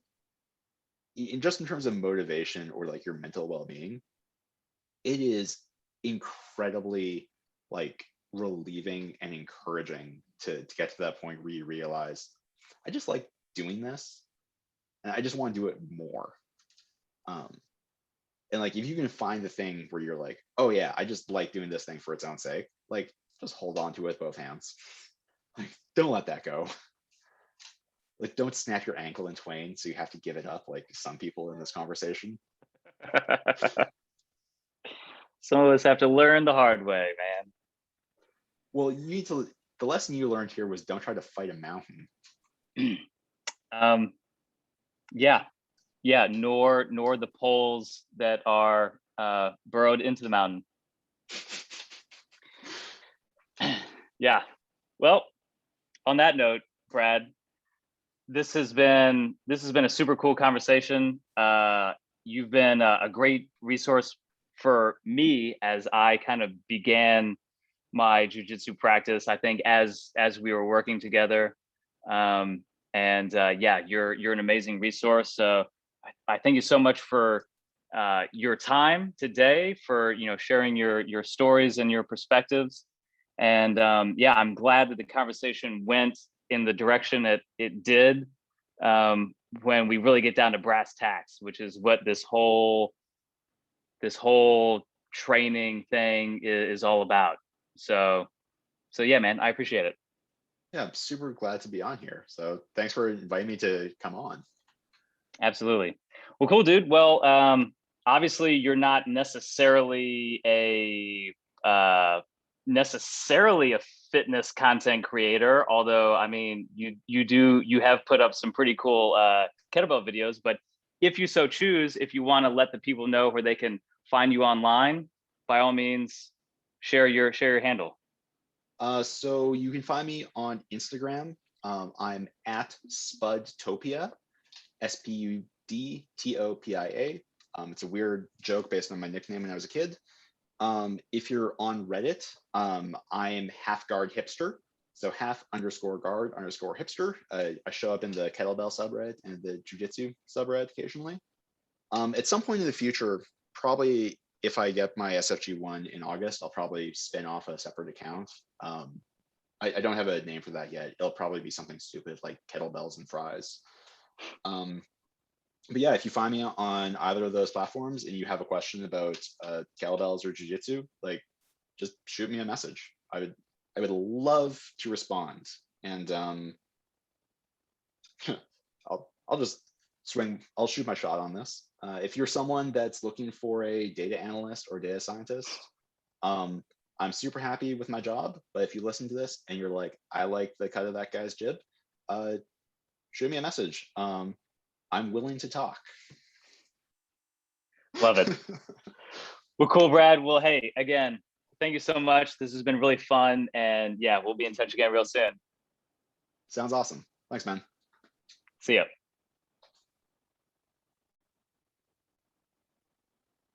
Speaker 2: just in terms of motivation or like your mental well-being, it is incredibly like relieving and encouraging to get to that point where you realize I just like doing this and I just want to do it more. And like if you can find the thing where you're like, oh yeah, I just like doing this thing for its own sake, like just hold on to it with both hands. Like don't let that go. Like don't snap your ankle in twain so you have to give it up like some people in this conversation.
Speaker 1: Some of us have to learn the hard way, man.
Speaker 2: Well, the lesson you learned here was don't try to fight a mountain.
Speaker 1: Yeah, nor the poles that are burrowed into the mountain. Yeah. Well, on that note, Brad, this has been a super cool conversation. You've been a great resource for me as I kind of began my jiu-jitsu practice. I think as we were working together, and yeah, you're an amazing resource. So I thank you so much for your time today, for sharing your stories and your perspectives. And yeah, I'm glad that the conversation went in the direction that it did, when we really get down to brass tacks, which is what this whole training thing is all about. So yeah, man, I appreciate it.
Speaker 2: Yeah, I'm super glad to be on here. So thanks for inviting me to come on.
Speaker 1: Absolutely. Well, cool, dude. Well, obviously you're not necessarily a fitness content creator, although I mean you have put up some pretty cool kettlebell videos. But if you so choose, if you want to let the people know where they can find you online, by all means, share your handle.
Speaker 2: So you can find me on Instagram. I'm at Spudtopia, SPUDTOPIA. It's a weird joke based on my nickname when I was a kid. If you're on Reddit, I am half guard hipster. So half_guard_hipster. I show up in the kettlebell subreddit and the jiu-jitsu subreddit occasionally. At some point in the future, probably if I get my SFG1 in August, I'll probably spin off a separate account. I don't have a name for that yet. It'll probably be something stupid like kettlebells and fries. But yeah, if you find me on either of those platforms and you have a question about kettlebells or jiu-jitsu, like just shoot me a message. I would love to respond. And I'll just swing. I'll shoot my shot on this. If you're someone that's looking for a data analyst or data scientist, I'm super happy with my job. But if you listen to this and you're like, I like the cut of that guy's jib, shoot me a message. I'm willing to talk.
Speaker 1: Love it. Well, cool, Brad. Well, hey, again, thank you so much. This has been really fun. And yeah, we'll be in touch again real soon.
Speaker 2: Sounds awesome. Thanks, man.
Speaker 1: See ya.